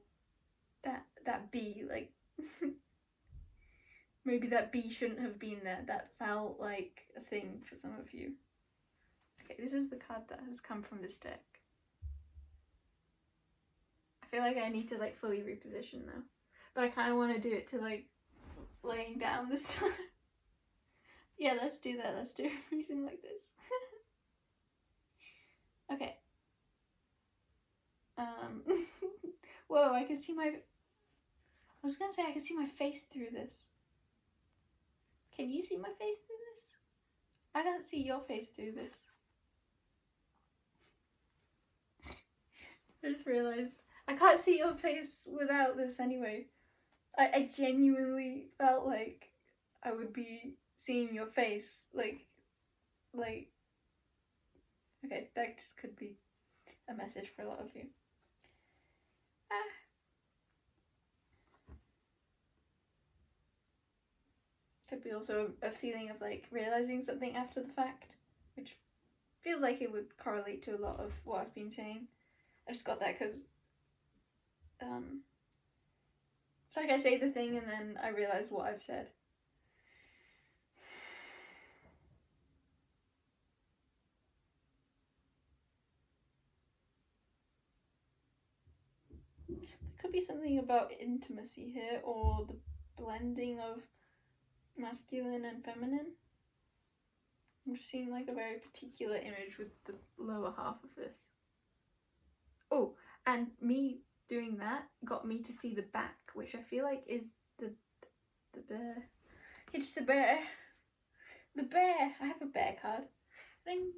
that be, like maybe that be shouldn't have been there. That felt like a thing for some of you. Okay, this is the card that has come from this deck. I feel like I need to like fully reposition now, but I kind of want to do it to like laying down this time. Yeah, let's do that. Let's do a reading like this. Okay. Whoa, I can see my... I was gonna say I can see my face through this. Can you see my face through this? I can't see your face through this. I just realized I can't see your face without this anyway. I genuinely felt like I would be seeing your face, like, okay, that just could be a message for a lot of you. Could be also a feeling of like realizing something after the fact, which feels like it would correlate to a lot of what I've been saying. I just got that because it's like I say the thing and then I realize what I've said. There could be something about intimacy here, or the blending of masculine and feminine. I'm just seeing like a very particular image with the lower half of this. Oh, and me doing that got me to see the back, which I feel like is the bear. It's the bear. The bear. I have a bear card. Ring.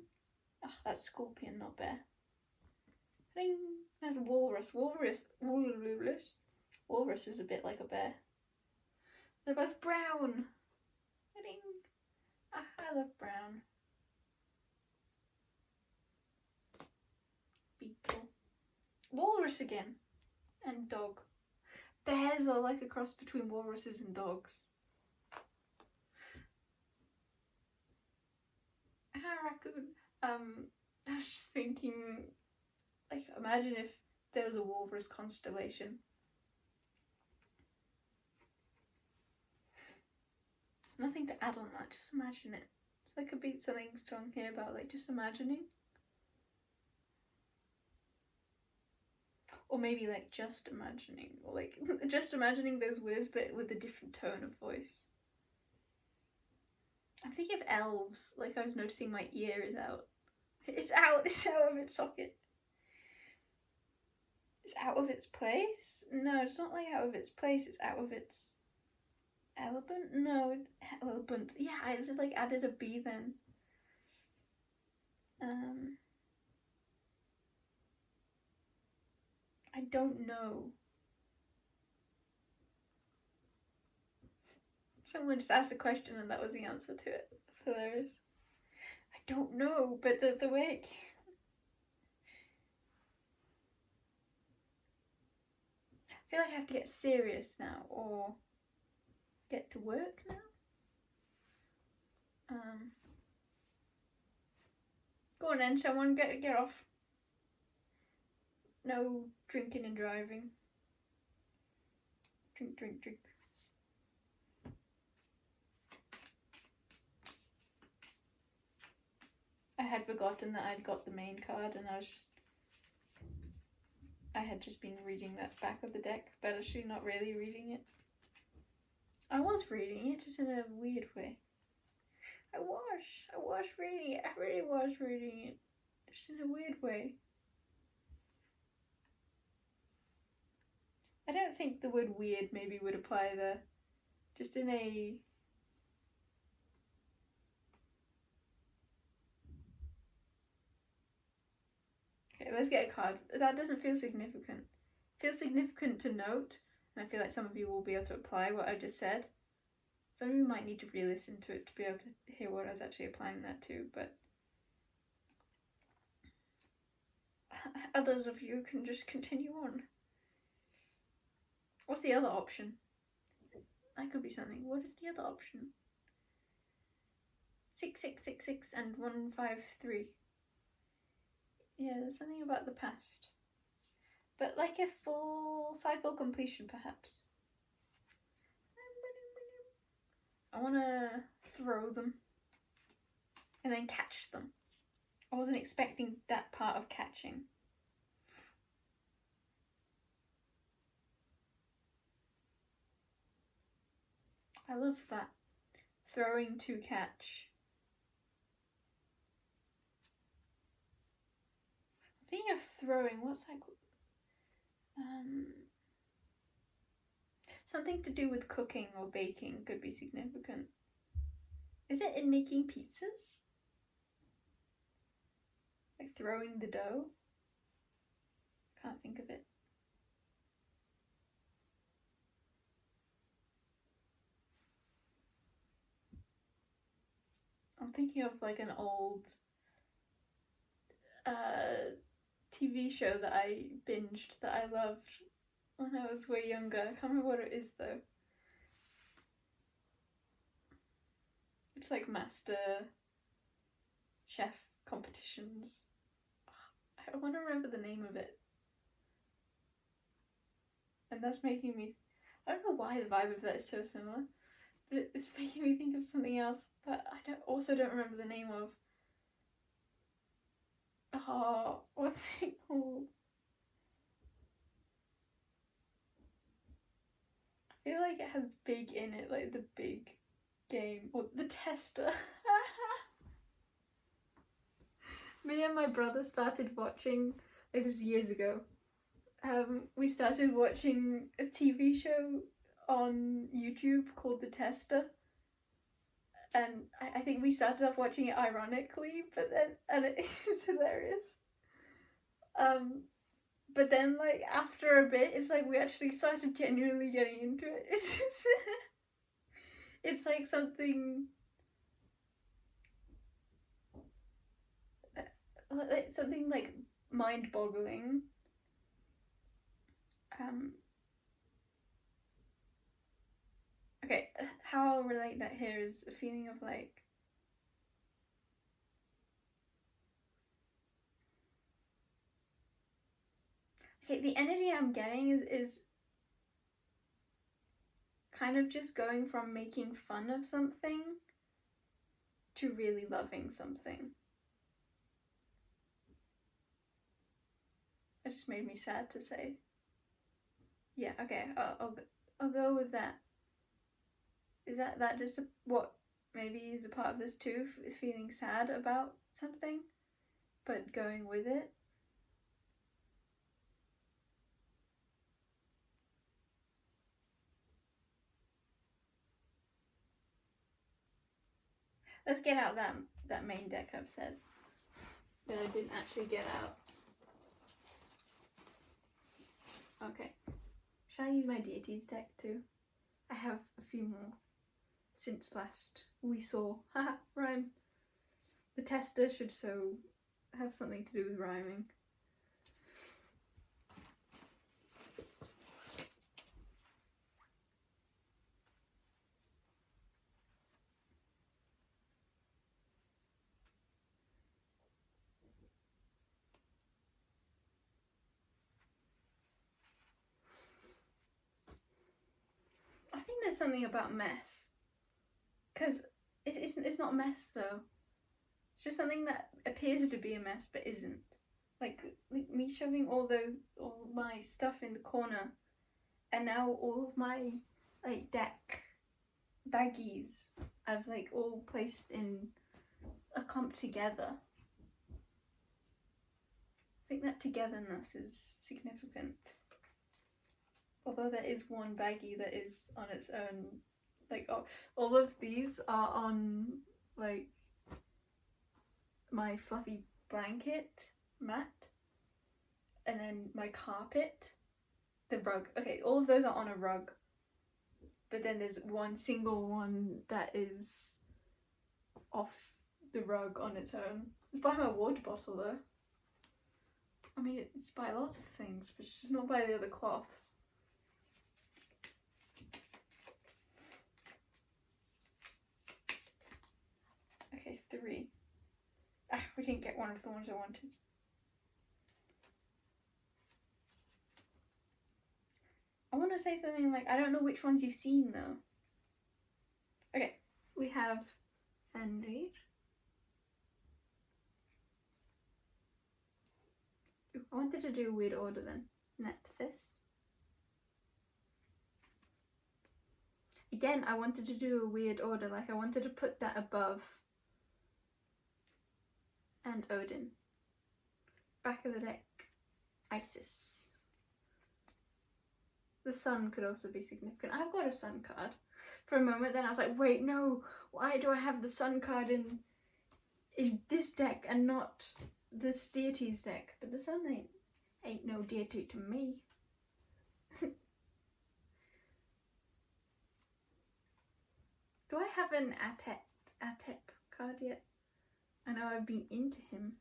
Oh, that's scorpion, not bear. Ring. That's walrus. Walrus is a bit like a bear. They're both brown. Ring. I love brown. Beetle. Walrus again. And dog. Bears are like a cross between walruses and dogs. Raccoon. I was just thinking, like, imagine if there was a walrus constellation. Nothing to add on that, just imagine it. So there could be something strong here about like just imagining. Or maybe like just imagining, or like just imagining those words but with a different tone of voice. I'm thinking of elves, like I was noticing my ear is out. It's out of its socket. It's out of its place? No, it's not like out of its place, it's out of its element? No, element. Yeah, I just like added a B then. I don't know. Someone just asked a question and that was the answer to it. That's hilarious. I don't know, but the way I feel like I have to get serious now or get to work now. Go on then, someone get off. No drinking and driving. Drink. I had forgotten that I'd got the main card and I had just been reading that back of the deck, but actually not really reading it. I was reading it, just in a weird way. I was reading it. I really was reading it, just in a weird way. I don't think the word weird maybe would apply there. Just in a... Okay, let's get a card. That doesn't feel significant. It feels significant to note, and I feel like some of you will be able to apply what I just said. Some of you might need to re-listen to it to be able to hear what I was actually applying that to, but others of you can just continue on. What's the other option? That could be something. What is the other option? 6666 and 153. Yeah, there's something about the past. But like a full cycle completion, perhaps. I want to throw them and then catch them. I wasn't expecting that part of catching. I love that. Throwing to catch. Thinking of throwing, what's that? Something to do with cooking or baking could be significant. Is it in making pizzas? Like throwing the dough? Can't think of it. I'm thinking of like an old TV show that I binged that I loved when I was way younger. I can't remember what it is though. It's like Master Chef competitions. I want to remember the name of it. And that's making me... I don't know why the vibe of that is so similar, but it's making me think of something else that I also don't remember the name of. Oh, what's it called? I feel like it has big in it, like the big game, or the tester. Me and my brother started watching, like this is years ago, we started watching a TV show on YouTube called The Tester. And I think we started off watching it ironically, but then, and it's hilarious. But then like after a bit, it's like we actually started genuinely getting into it. It's like something like mind-boggling. Okay, how I'll relate that here is a feeling of like... Okay, the energy I'm getting is kind of just going from making fun of something to really loving something. It just made me sad to say. Yeah, okay, I'll go with that. Is that just what maybe is a part of this too? Is feeling sad about something, but going with it? Let's get out that main deck I've said that I didn't actually get out. Okay. Should I use my deities deck too? I have a few more since last we saw. Haha, rhyme. The tester should have something to do with rhyming. I think there's something about mess, because it's not mess though. It's just something that appears to be a mess but isn't. Like me shoving all my stuff in the corner, and now all of my like deck baggies I've like all placed in a clump together. I think that togetherness is significant. Although there is one baggie that is on its own Like all of these are on like my fluffy blanket mat, and then my carpet, the rug. Okay, all of those are on a rug, but then there's one single one that is off the rug on its own. It's by my water bottle though. I mean, it's by lots of things, but it's just not by the other cloths. Okay, 3. Ah, we didn't get one of the ones I wanted. I want to say something like, I don't know which ones you've seen though. Okay, we have Fenrir. I wanted to do a weird order then. Nephthys. Again, I wanted to do a weird order, like I wanted to put that above. And Odin. Back of the deck, Isis. The sun could also be significant. I've got a sun card. For a moment then I was like, wait, no, why do I have the sun card in this deck and not this deity's deck? But the sun ain't no deity to me. Do I have an Atep card yet? I know I've been into him.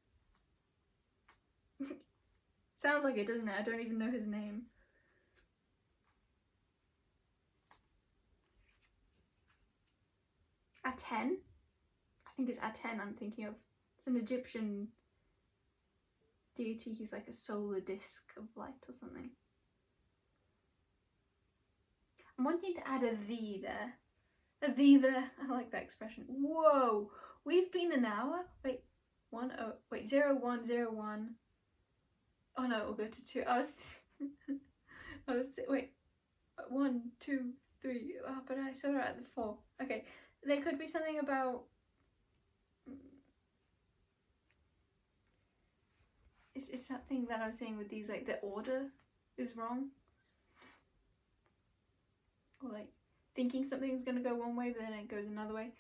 Sounds like it, doesn't it? I don't even know his name. Aten? I think it's Aten I'm thinking of. It's an Egyptian deity. He's like a solar disc of light or something. I'm wanting to add a thee there. A thee there. I like that expression. Whoa! We've been an hour? Wait, 0101. Oh no, we'll go to 2. Wait, 1, 2, 3. Oh, but I saw it at the 4. Okay, there could be something about. It's that thing that I was saying with these, like the order is wrong. Or like thinking something's gonna go one way, but then it goes another way.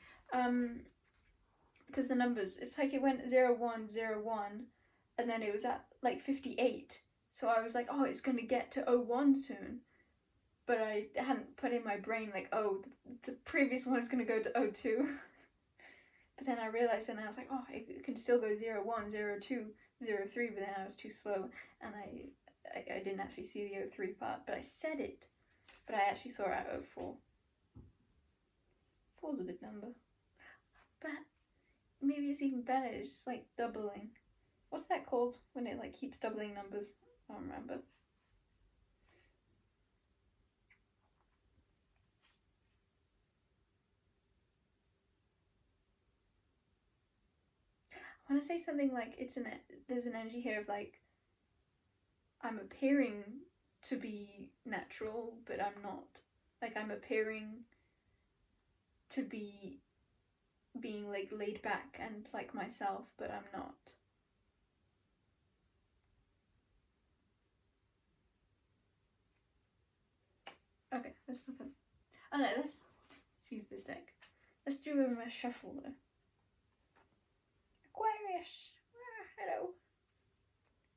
Because the numbers, it's like it went 0101, and then it was at like 58. So I was like, oh, it's gonna get to 01 soon. But I hadn't put in my brain like, oh, the previous one is gonna go to 02. But then I realized, and I was like, oh, it can still go 01, 02, 03. But then I was too slow, and I didn't actually see the 03 part. But I said it. But I actually saw it at 04. 4's a good number. But maybe it's even better, it's just like doubling. What's that called when it like keeps doubling numbers? I don't remember. I want to say something like there's an energy here of like I'm appearing to be natural, but I'm not. Like I'm appearing to be being like laid back and like myself, but I'm not. Okay, let's look at. Oh no, let's use this deck. Let's do a shuffle though. Aquarius! Ah, hello.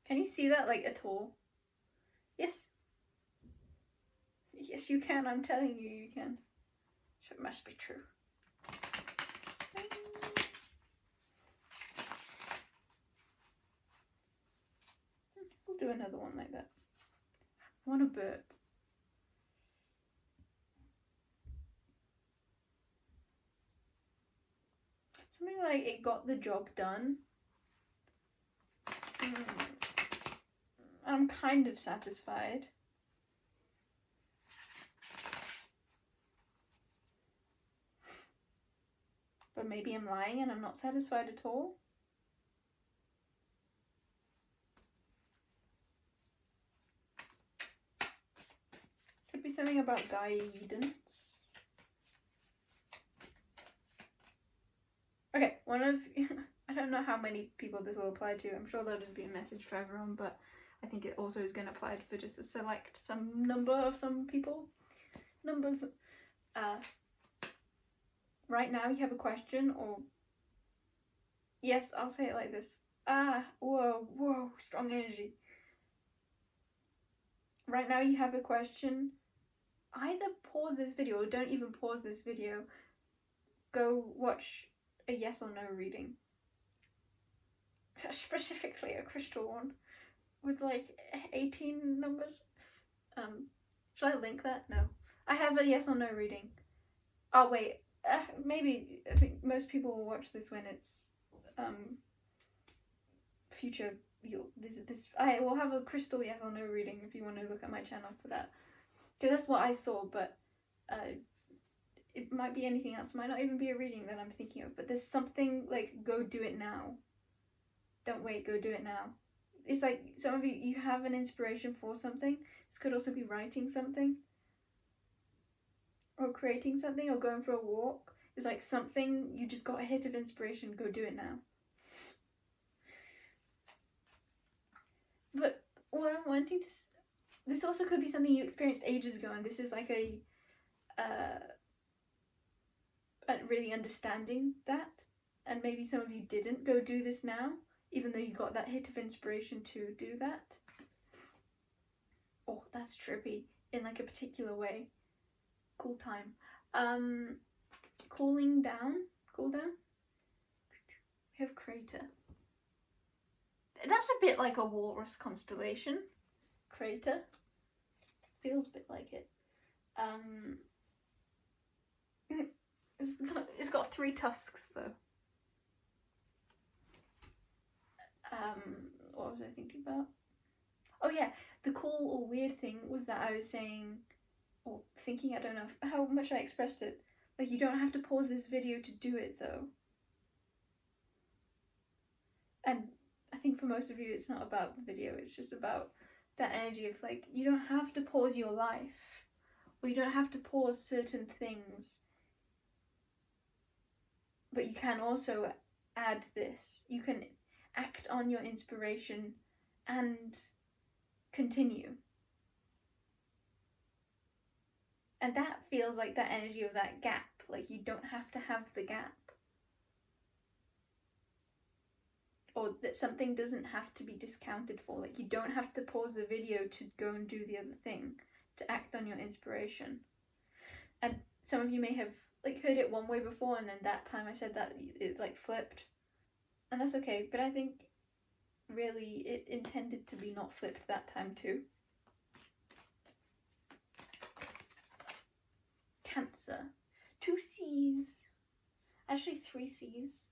Can you see that like at all? Yes. Yes, you can. I'm telling you, you can. So it must be true. We'll do another one like that. I want to burp. Something like it got the job done. I'm kind of satisfied. But maybe I'm lying and I'm not satisfied at all. Could be something about guidance. Okay, one of I don't know how many people this will apply to. I'm sure there'll just be a message for everyone, but I think it also is going to apply for just a select some number of some people. Numbers. right now you have a question, or yes, I'll say it like this. Whoa, strong energy. Right now you have a question. Either pause this video or don't even pause this video. Go watch a yes or no reading. Specifically a crystal one with like 18 numbers. Should I link that? No. I have a yes or no reading. Oh wait, maybe I think most people will watch this when it's future. I will have a crystal yes or no reading if you want to look at my channel for that, because that's what I saw. But it might be anything else. It might not even be a reading that I'm thinking of. But there's something like, go do it now. Don't wait. Go do it now. It's like some of you have an inspiration for something. This could also be writing something, or creating something, or going for a walk. It's like something, you just got a hit of inspiration. Go do it now. But what I'm wanting to, this also could be something you experienced ages ago, and this is like a really understanding that, and maybe some of you didn't. Go do this now, even though you got that hit of inspiration to do that. Oh, that's trippy in like a particular way. Cool time. Cool down. We have crater. That's a bit like a walrus constellation. Crater. Feels a bit like it. It's got 3 tusks though. What was I thinking about? Oh yeah, the cool or weird thing was that I was saying, or thinking, I don't know how much I expressed it, like, you don't have to pause this video to do it though. And I think for most of you it's not about the video, it's just about that energy of like, you don't have to pause your life, or you don't have to pause certain things, but you can also add this. You can act on your inspiration and continue. And that feels like that energy of that gap. Like, you don't have to have the gap. Or that something doesn't have to be discounted for. Like, you don't have to pause the video to go and do the other thing, to act on your inspiration. And some of you may have like heard it one way before, and then that time I said that it like flipped. And that's okay, but I think really it intended to be not flipped that time too. Cancer. 2 C's. Actually 3 C's.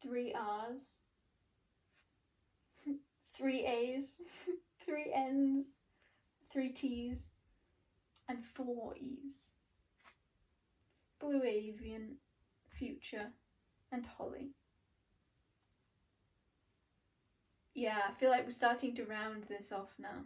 3 R's. 3 A's. 3 N's. 3 T's. And 4 E's. Blue Avian, Future, and Holly. Yeah, I feel like we're starting to round this off now.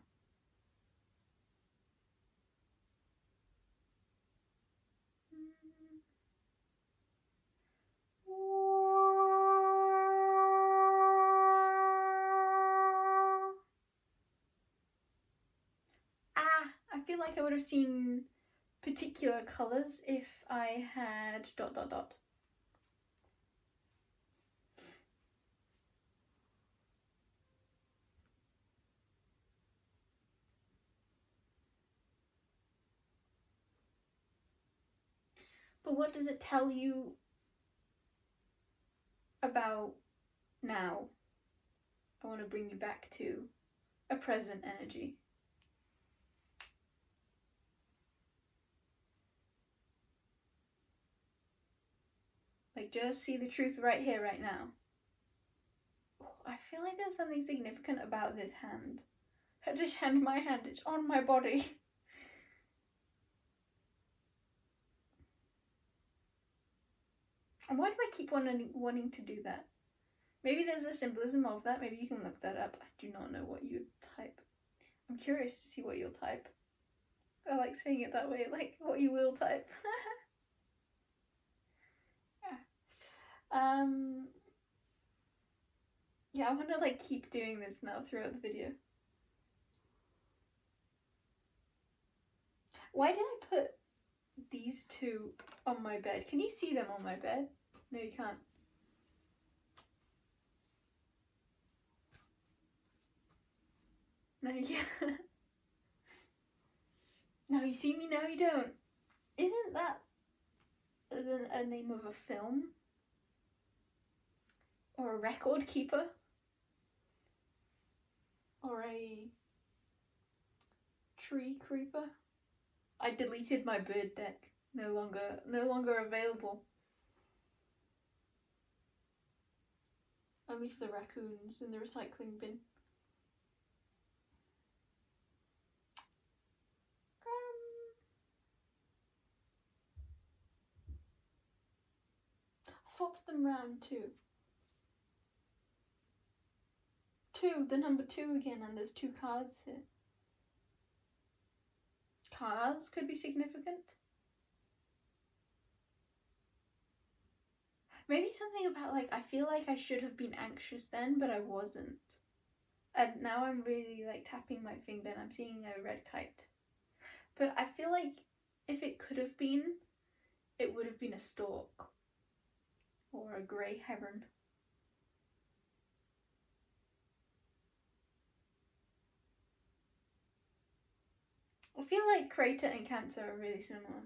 I feel like I would have seen particular colours if I had ... But what does it tell you about now? I want to bring you back to a present energy. Like, just see the truth right here, right now. Oh, I feel like there's something significant about this hand. This hand, my hand, it's on my body. And why do I keep wanting to do that? Maybe there's a symbolism of that. Maybe you can look that up. I do not know what you type. I'm curious to see what you'll type. I like saying it that way, like what you will type. Yeah. Yeah, I want to like keep doing this now throughout the video. Why did I put these two on my bed. Can you see them on my bed? No, you can't. No, you can't. Now you see me, now you don't. Isn't that a name of a film? Or a record keeper? Or a tree creeper? I deleted my bird deck. No longer available. Only for the raccoons in the recycling bin. I swapped them round too. The number 2 again, and there's 2 cards here. Cars could be significant. Maybe something about like, I feel like I should have been anxious then, but I wasn't. And now I'm really like tapping my finger and I'm seeing a red kite. But I feel like if it could have been, it would have been a stork. Or a grey heron. I feel like Crater and Cancer are really similar.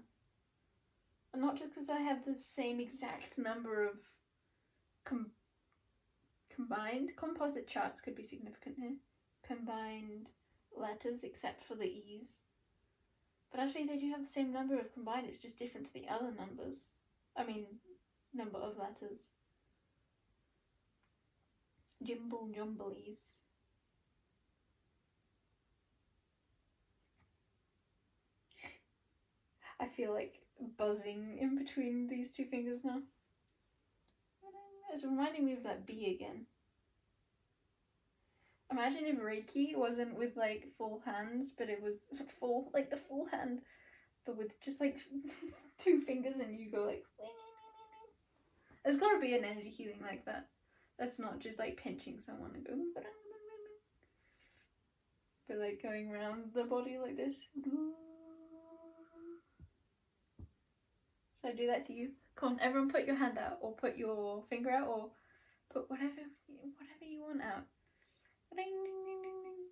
And not just because I have the same exact number of combined composite charts could be significant here. Combined letters except for the E's. But actually they do have the same number of combined, it's just different to the other numbers. I mean, number of letters. Jimble jumblies. I feel like buzzing in between these 2 fingers now. It's reminding me of that bee again. Imagine if Reiki wasn't with like full hands, but it was full, like the full hand, but with just like 2 fingers and you go like... There's gotta be an energy healing like that. That's not just like pinching someone and go... But like going around the body like this. Should I do that to you? Come on, everyone put your hand out, or put your finger out, or put whatever you want out. Ring, ring, ring, ring, ring.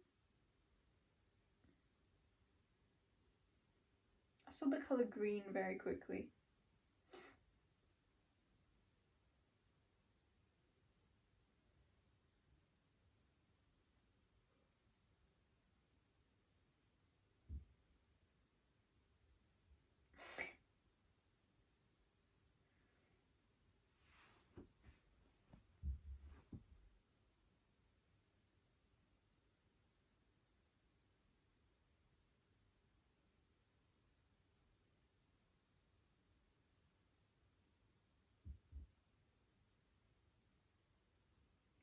I saw the colour green very quickly.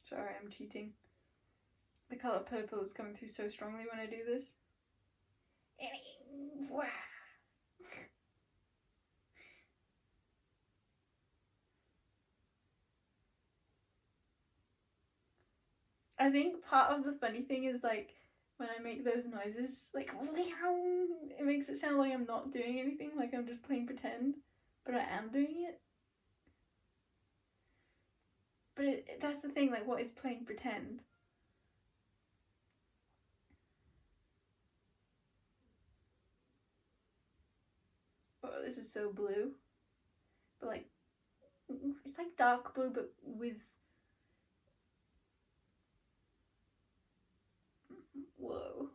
Sorry, I'm cheating. The colour purple is coming through so strongly when I do this. I think part of the funny thing is like when I make those noises, like it makes it sound like I'm not doing anything, like I'm just playing pretend, but I am doing it. But that's the thing, like what is playing pretend? Oh, this is so blue. But like, it's like dark blue but with... Whoa.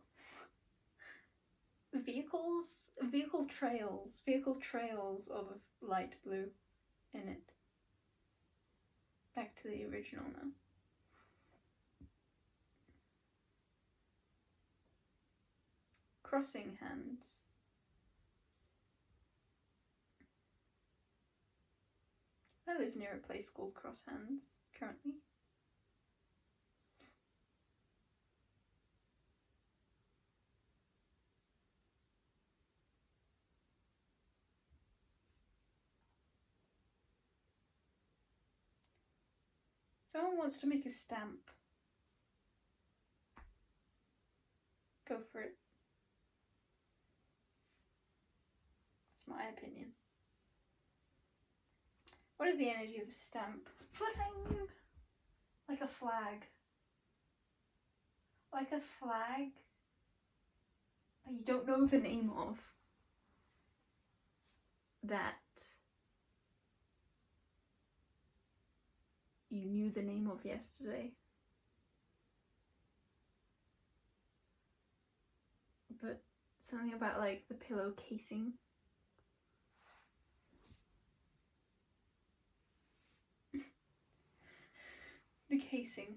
Vehicle trails of light blue in it. Back to the original now. Crossing hands. I live near a place called Cross Hands currently. Someone wants to make a stamp. Go for it. It's my opinion. What is the energy of a stamp? Fling! Like a flag. Like a flag that you don't know the name of. That you knew the name of yesterday. But something about like the pillow casing. The casing.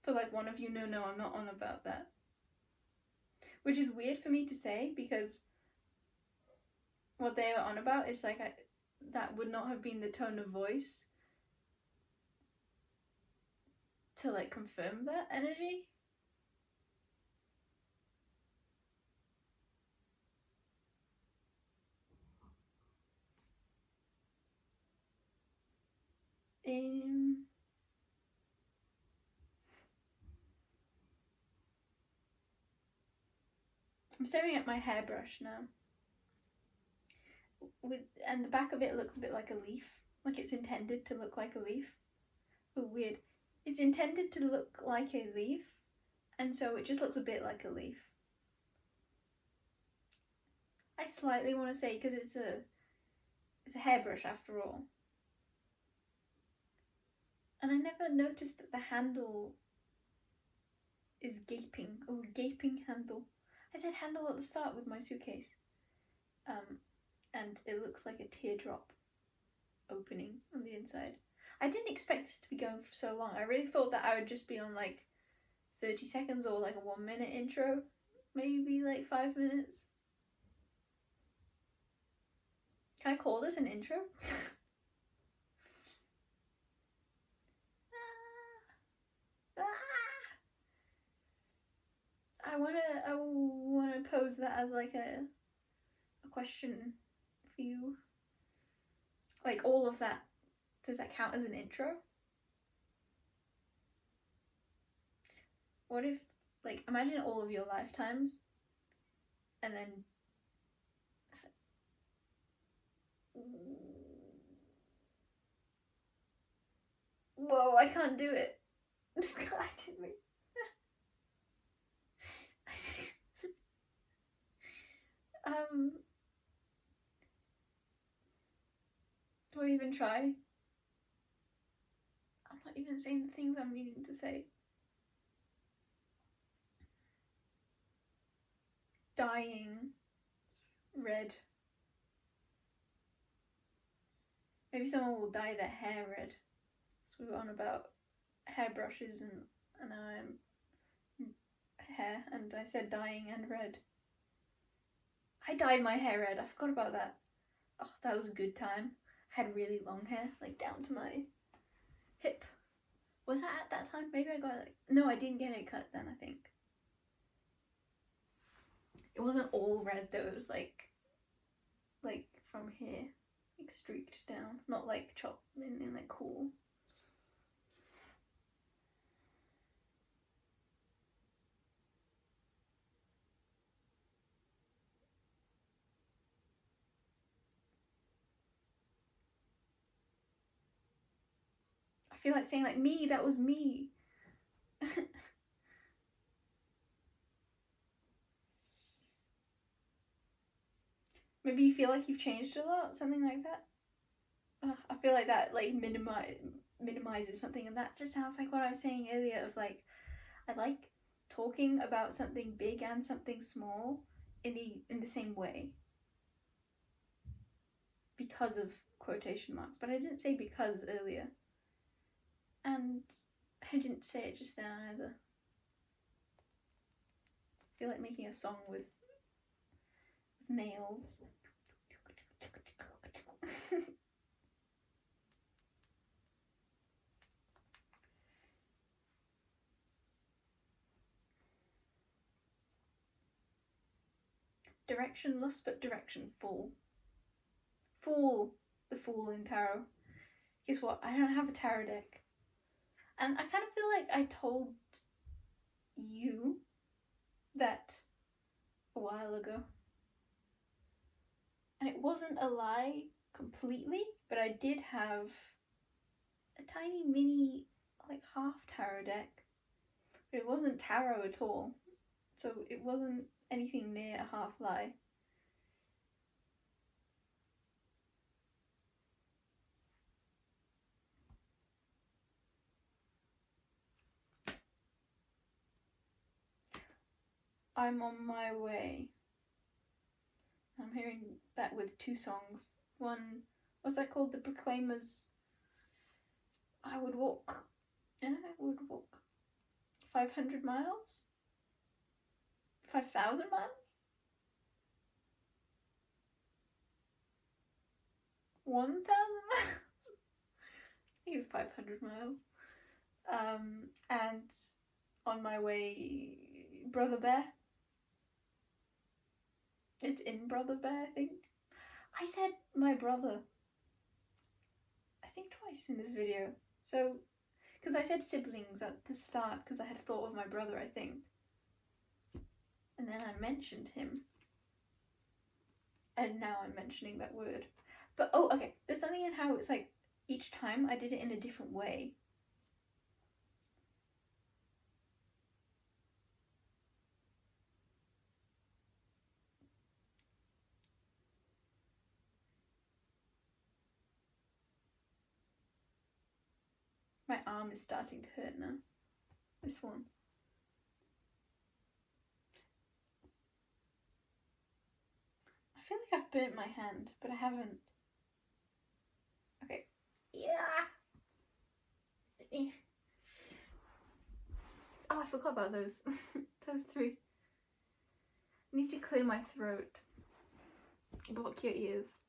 For like one of you, no, I'm not on about that. Which is weird for me to say because what they were on about is like that would not have been the tone of voice to like confirm that energy. I'm staring at my hairbrush now. And the back of it looks a bit like a leaf. Like it's intended to look like a leaf. Oh, weird. It's intended to look like a leaf, and so it just looks a bit like a leaf. I slightly want to say, because it's a hairbrush after all. And I never noticed that the handle is gaping. Oh, gaping handle. I said handle at the start with my suitcase. And it looks like a teardrop opening on the inside. I didn't expect this to be going for so long. I really thought that I would just be on like 30 seconds or like a 1 minute intro. Maybe like 5 minutes. Can I call this an intro? I wanna pose that as like a question for you. Like all of that, does that count as an intro? What if, like, imagine all of your lifetimes and then whoa, I can't do it. This guy did me. Do I even try? I'm not even saying the things I'm meaning to say. Dyeing red. Maybe someone will dye their hair red. So we were on about hairbrushes and now I'm hair, and I said dyeing and red. I dyed my hair red. I forgot about that. Oh, that was a good time. I had really long hair, like down to my hip. Was that at that time? Maybe I got it. No, I didn't get it cut then, I think. It wasn't all red though. It was like from here, like streaked down, not like chopped in like cool. I feel like saying like me, that was me. Maybe you feel like you've changed a lot, something like that. I feel like that like minimizes something, and that just sounds like what I was saying earlier of like, I like talking about something big and something small in the same way because of quotation marks, but I didn't say because earlier, and I didn't say it just now either. I feel like making a song with nails. Directionless, but directionful. Fool. The Fool in tarot. Guess what? I don't have a tarot deck. And I kind of feel like I told you that a while ago. And it wasn't a lie completely, but I did have a tiny mini, like, half tarot deck. But it wasn't tarot at all. So it wasn't anything near a half lie. I'm on my way. I'm hearing that with two songs. One, what's that called? The Proclaimers. I would walk 500 miles? 5,000 miles? 1,000 miles? I think it's 500 miles. And on my way, Brother Bear. It's in Brother Bear, I think. I said my brother, I think twice in this video. So, because I said siblings at the start, because I had thought of my brother, I think. And then I mentioned him. And now I'm mentioning that word. But, oh, okay. There's something in how it's like, each time I did it in a different way. My arm is starting to hurt now. This one. I feel like I've burnt my hand, but I haven't. Okay. Yeah. Oh, I forgot about those. Those three. I need to clear my throat. Block your ears.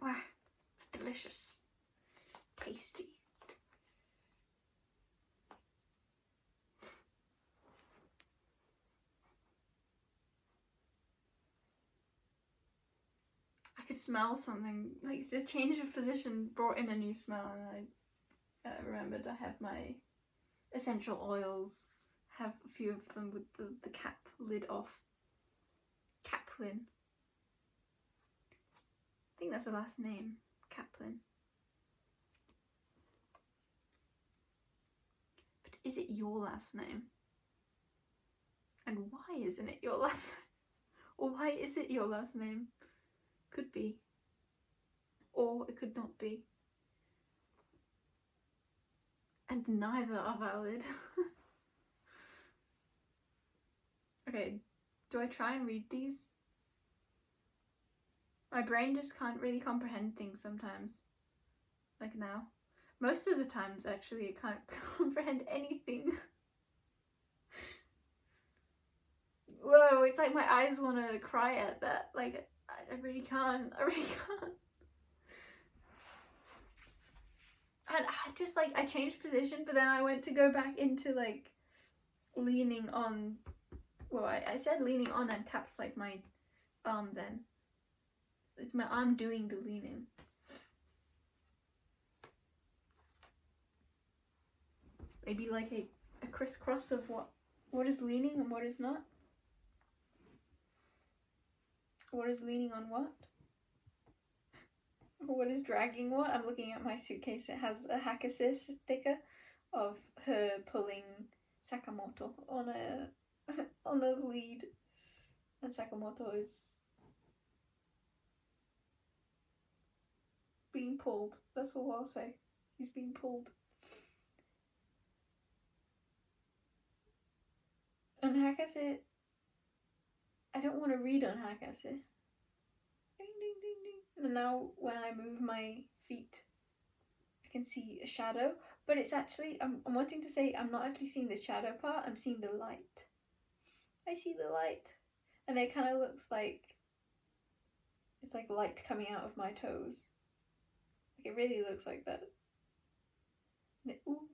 Wow. Delicious. Tasty. I could smell something, like the change of position brought in a new smell, and I remembered I have my essential oils, have a few of them with the cap lid off. Kaplan. I think that's the last name, Kaplan. But is it your last name? And why isn't it your last name? Or why is it your last name? Could be. Or it could not be. And neither are valid. Okay, do I try and read these? My brain just can't really comprehend things sometimes. Like now. Most of the times, actually, it can't comprehend anything. Whoa, it's like my eyes want to cry at that. Like, I really can't. I really can't. And I just, like, I changed position, but then I went to go back into, like, leaning on. Well, I said leaning on and tapped, like, my arm then. It's my arm doing the leaning. Maybe, like, a crisscross of what is leaning and what is not. What is leaning on what? What is dragging what? I'm looking at my suitcase. It has a Hakase sticker of her pulling Sakamoto on a lead. And Sakamoto is being pulled. That's all I'll say. He's being pulled. And Hakase, I don't want to read on Hakase. Ding, ding, ding, ding. And now when I move my feet, I can see a shadow. But it's actually, I'm wanting to say, I'm not actually seeing the shadow part, I'm seeing the light. I see the light. And it kind of looks like, it's like light coming out of my toes. Like, it really looks like that. And ooh.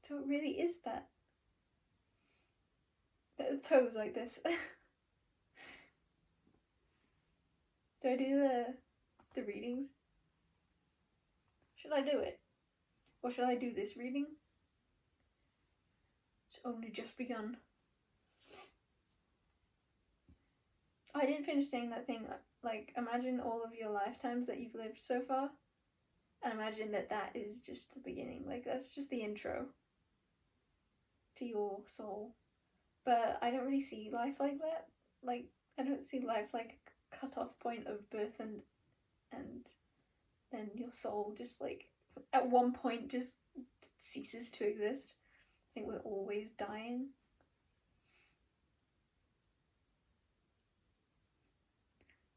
So it really is that. The toes like this. Do I do the readings? Should I do it? Or should I do this reading? only just begun. I didn't finish saying that thing. Like, imagine all of your lifetimes that you've lived so far, and imagine that that is just the beginning. Like, that's just the intro to your soul. But I don't really see life like that. Like, I don't see life like a cut-off point of birth and then your soul just, like, at one point just ceases to exist. I think we're always dying.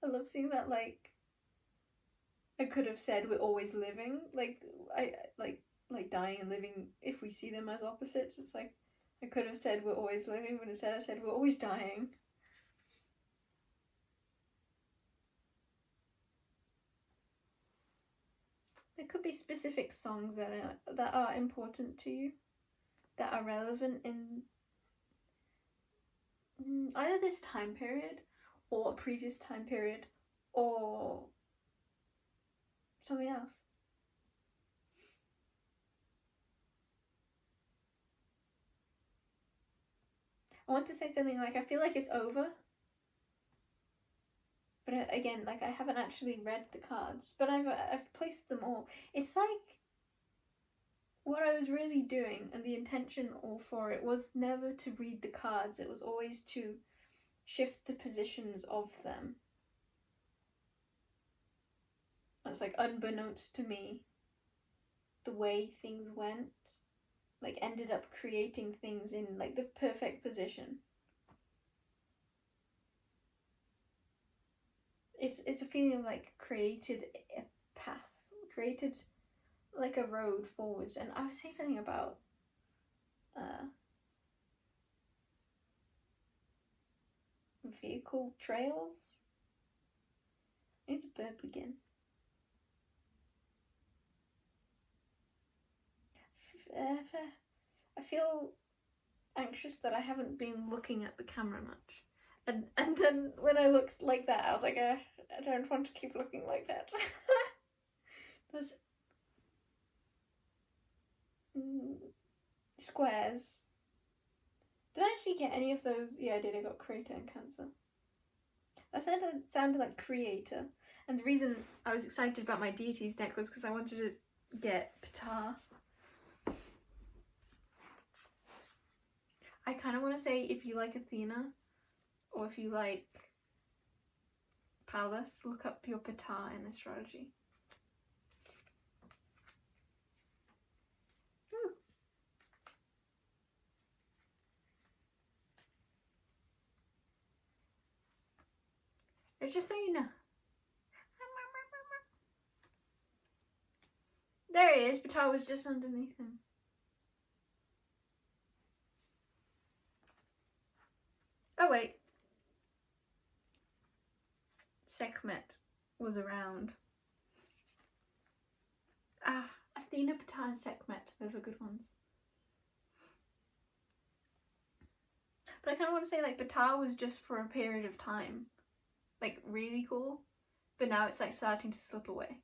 I love seeing that. Like, I could have said we're always living. Like, I like dying and living, if we see them as opposites, it's like I could have said we're always living, but instead I said we're always dying. There could be specific songs that are important to you, that are relevant in either this time period or a previous time period or something else. I want to say something like, I feel like it's over. But again, like, I haven't actually read the cards, but I've placed them all. It's like, what I was really doing, and the intention all for it, was never to read the cards. It was always to shift the positions of them. It's like, unbeknownst to me, the way things went, like, ended up creating things in, like, the perfect position. It's a feeling of, like, created a path, created, like, a road forwards. And I was saying something about vehicle trails. I need to burp again. I feel anxious that I haven't been looking at the camera much. And then when I looked like that, I was like, I don't want to keep looking like that. There's squares. Did I actually get any of those? Yeah, I did. I got Creator and Cancer. That sounded like Creator. And the reason I was excited about my deities deck was because I wanted to get Ptah. I kind of want to say, if you like Athena, or if you like Pallas, look up your Ptah in astrology. Ooh. It's Athena. There he is. Ptah was just underneath him. Oh wait. Sekhmet was around. Athena, Ptah, and Sekhmet. Those are good ones. But I kind of want to say, like, Ptah was just for a period of time. Like, really cool. But now it's, like, starting to slip away.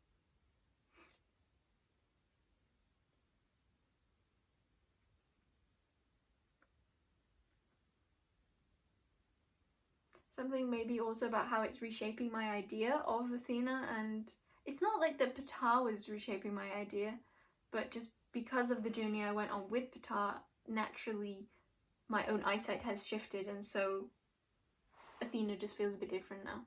Something maybe also about how it's reshaping my idea of Athena, and it's not like that Ptah was reshaping my idea, but just because of the journey I went on with Ptah, naturally my own eyesight has shifted, and so Athena just feels a bit different now.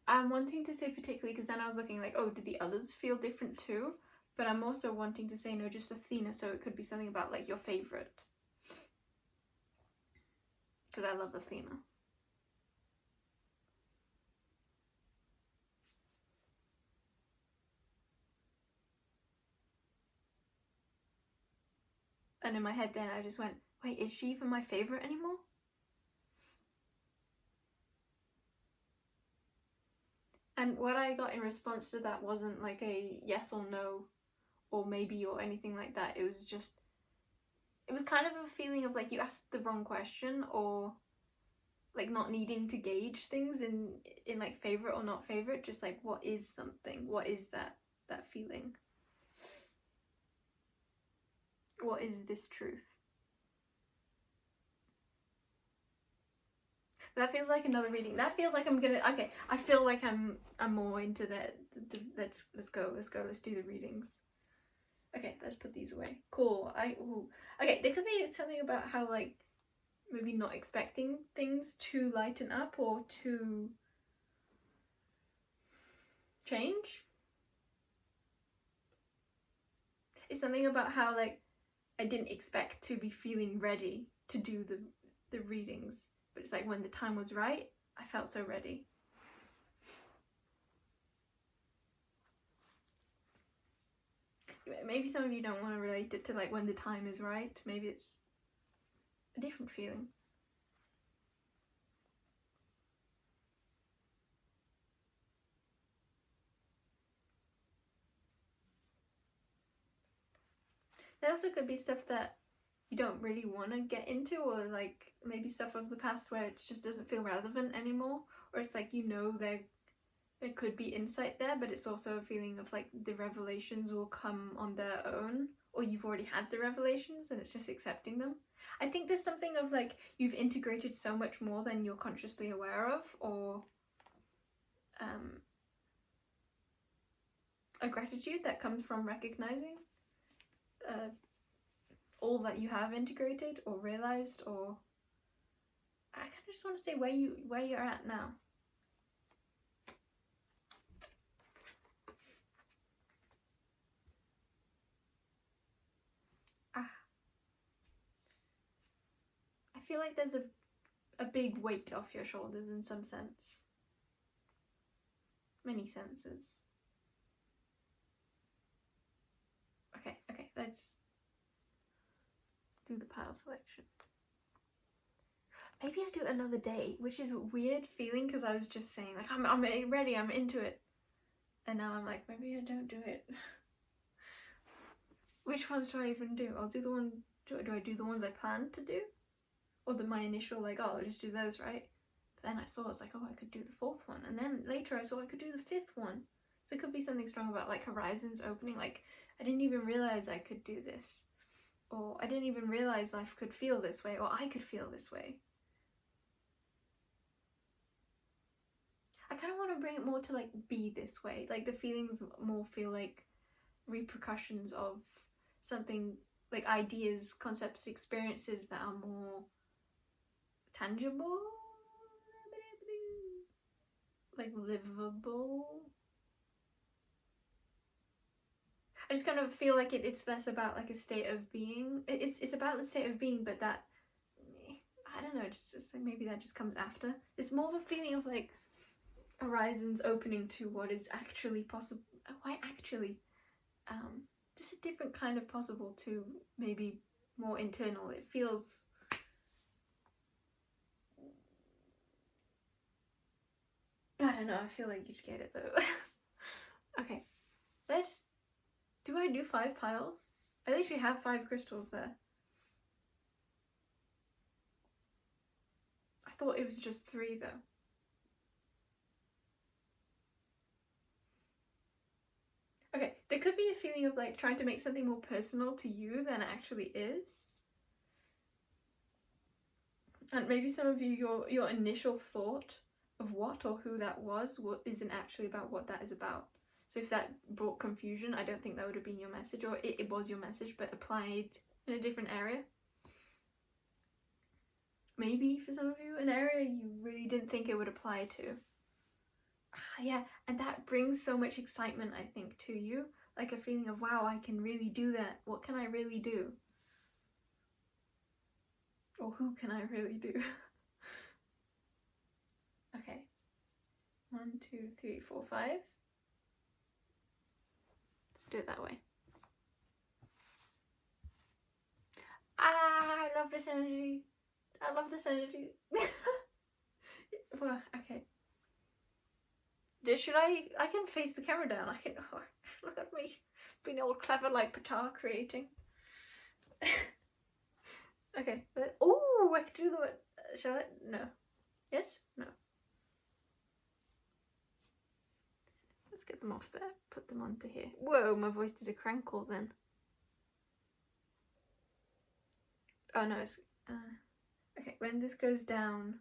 I'm wanting to say particularly, because then I was looking like, oh, did the others feel different too? But I'm also wanting to say, no, just Athena, so it could be something about, like, your favourite. Because I love Athena. And in my head then I just went, wait, is she even my favourite anymore? And what I got in response to that wasn't like a yes or no, or maybe, or anything like that. It was just, it was kind of a feeling of, like, you asked the wrong question, or, like, not needing to gauge things in like, favourite or not favourite, just like, what is something? What is that feeling? What is this truth? That feels like another reading. That feels like I'm gonna. Okay, I feel like I'm more into that. Let's go. Let's do the readings. Okay, let's put these away. Cool. Okay, there could be something about how like maybe not expecting things to lighten up or to change. It's something about how like I didn't expect to be feeling ready to do the readings, but it's like when the time was right, I felt so ready. Maybe some of you don't want to relate it to like when the time is right. Maybe it's a different feeling. There also could be stuff that you don't really want to get into, or like maybe stuff of the past where it just doesn't feel relevant anymore, or it's like there could be insight there, but it's also a feeling of like the revelations will come on their own, or you've already had the revelations and it's just accepting them. I think there's something of like you've integrated so much more than you're consciously aware of, or a gratitude that comes from recognizing all that you have integrated or realized, or I kind of just want to say where you're at now. I feel like there's a big weight off your shoulders in some sense. Many senses. Okay, let's do the pile selection. Maybe I'll do it another day, which is a weird feeling because I was just saying like I'm ready, I'm into it. And now I'm like, maybe I don't do it. Which ones do I even do? I'll do the one, do I do the ones I planned to do? Or my initial like, oh, I'll just do those, right? But then I saw, it's like, oh, I could do the fourth one. And then later I saw I could do the fifth one. So it could be something strong about like horizons opening. Like, I didn't even realize I could do this. Or I didn't even realize life could feel this way, or I could feel this way. I kind of want to bring it more to like be this way. Like the feelings more feel like repercussions of something, like ideas, concepts, experiences that are more tangible, like livable. I just kind of feel like it's less about like a state of being. It's about the state of being, but that, I don't know, just like maybe that just comes after. It's more of a feeling of like horizons opening to what is actually possible. Why actually? Just a different kind of possible to maybe more internal. It feels I don't know, I feel like you'd get it though. Okay, do I do 5 piles? I literally have 5 crystals there. I thought it was just 3 though. Okay, there could be a feeling of like trying to make something more personal to you than it actually is. And maybe some of you, your initial thought of what or who that was, what isn't actually about what that is about. So if that brought confusion, I don't think that would have been your message, or it was your message but applied in a different area. Maybe for some of you, an area you really didn't think it would apply to. Yeah, and that brings so much excitement, I think, to you. Like a feeling of, wow, I can really do that. What can I really do? Or who can I really do? Okay. 1, 2, 3, 4, 5. Let's do it that way. I love this energy. I love this energy. Well, okay. Should I can face the camera down. I can, oh, look at me being all clever like Patar creating. Okay. Oh, I can do the, shall I? No. Yes? No. Let's get them off there. Put them onto here. Whoa, my voice did a crankle then. Oh no, it's okay, when this goes down.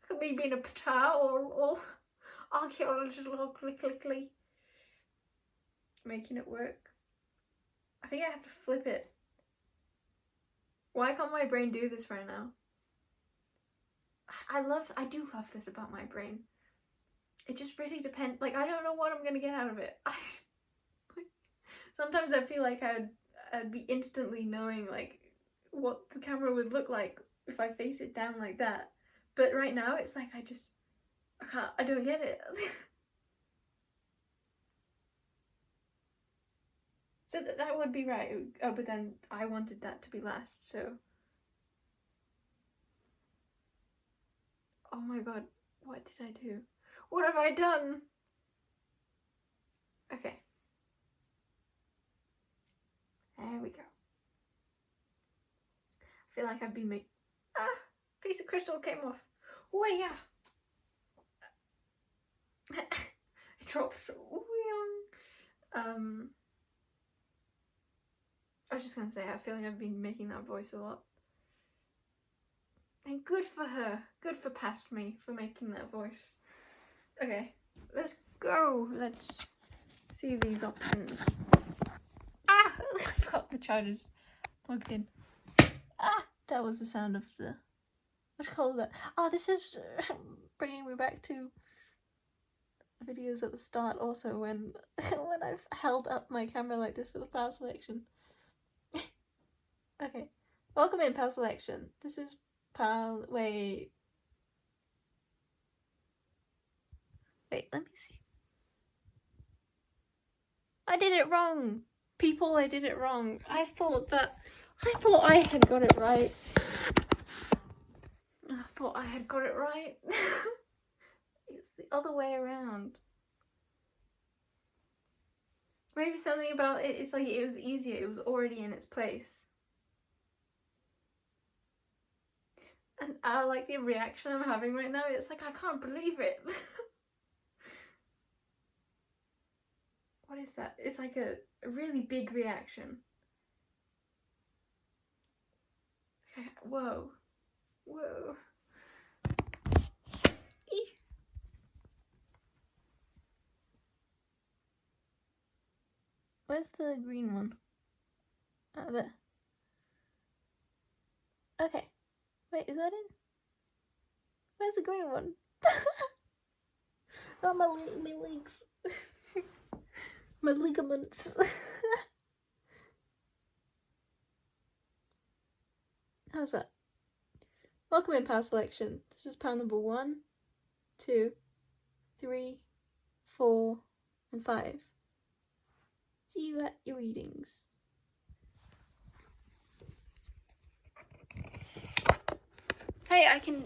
Look at me being a pata or archaeologically making it work. I think I have to flip it. Why can't my brain do this right now? I do love this about my brain. It just really depends. Like, I don't know what I'm gonna get out of it. Sometimes I feel like I'd be instantly knowing like what the camera would look like if I face it down like that. But right now it's like I don't get it. So that would be right. Oh, but then I wanted that to be last, so. Oh my god, what did I do? What have I done? Okay. There we go. I feel like I've been making... Ah! Piece of crystal came off. Oh yeah! It dropped. I was just gonna say, I feel like I've been making that voice a lot. And good for her. Good for past me for making that voice. Okay, let's go. Let's see these options. Ah! I forgot the charger's plugged in. Ah! That was the sound of the... What do you call that? Oh, this is bringing me back to videos at the start also when I've held up my camera like this for the power selection. Okay, welcome in power selection. This is wait, let me see. I did it wrong. People, I did it wrong. I thought I had got it right. It's the other way around. Maybe something about it, it's like it was easier, it was already in its place. And I like the reaction I'm having right now, it's like I can't believe it. What is that? It's like a really big reaction. Okay, whoa. Whoa. Eek. Where's the green one? Oh, there. Okay. Wait, is that in? Where's the green one? Oh, my legs. My ligaments. How's that? Welcome in power selection. This is power number 1, 2, 3, 4, and 5. See you at your readings. Hey, I can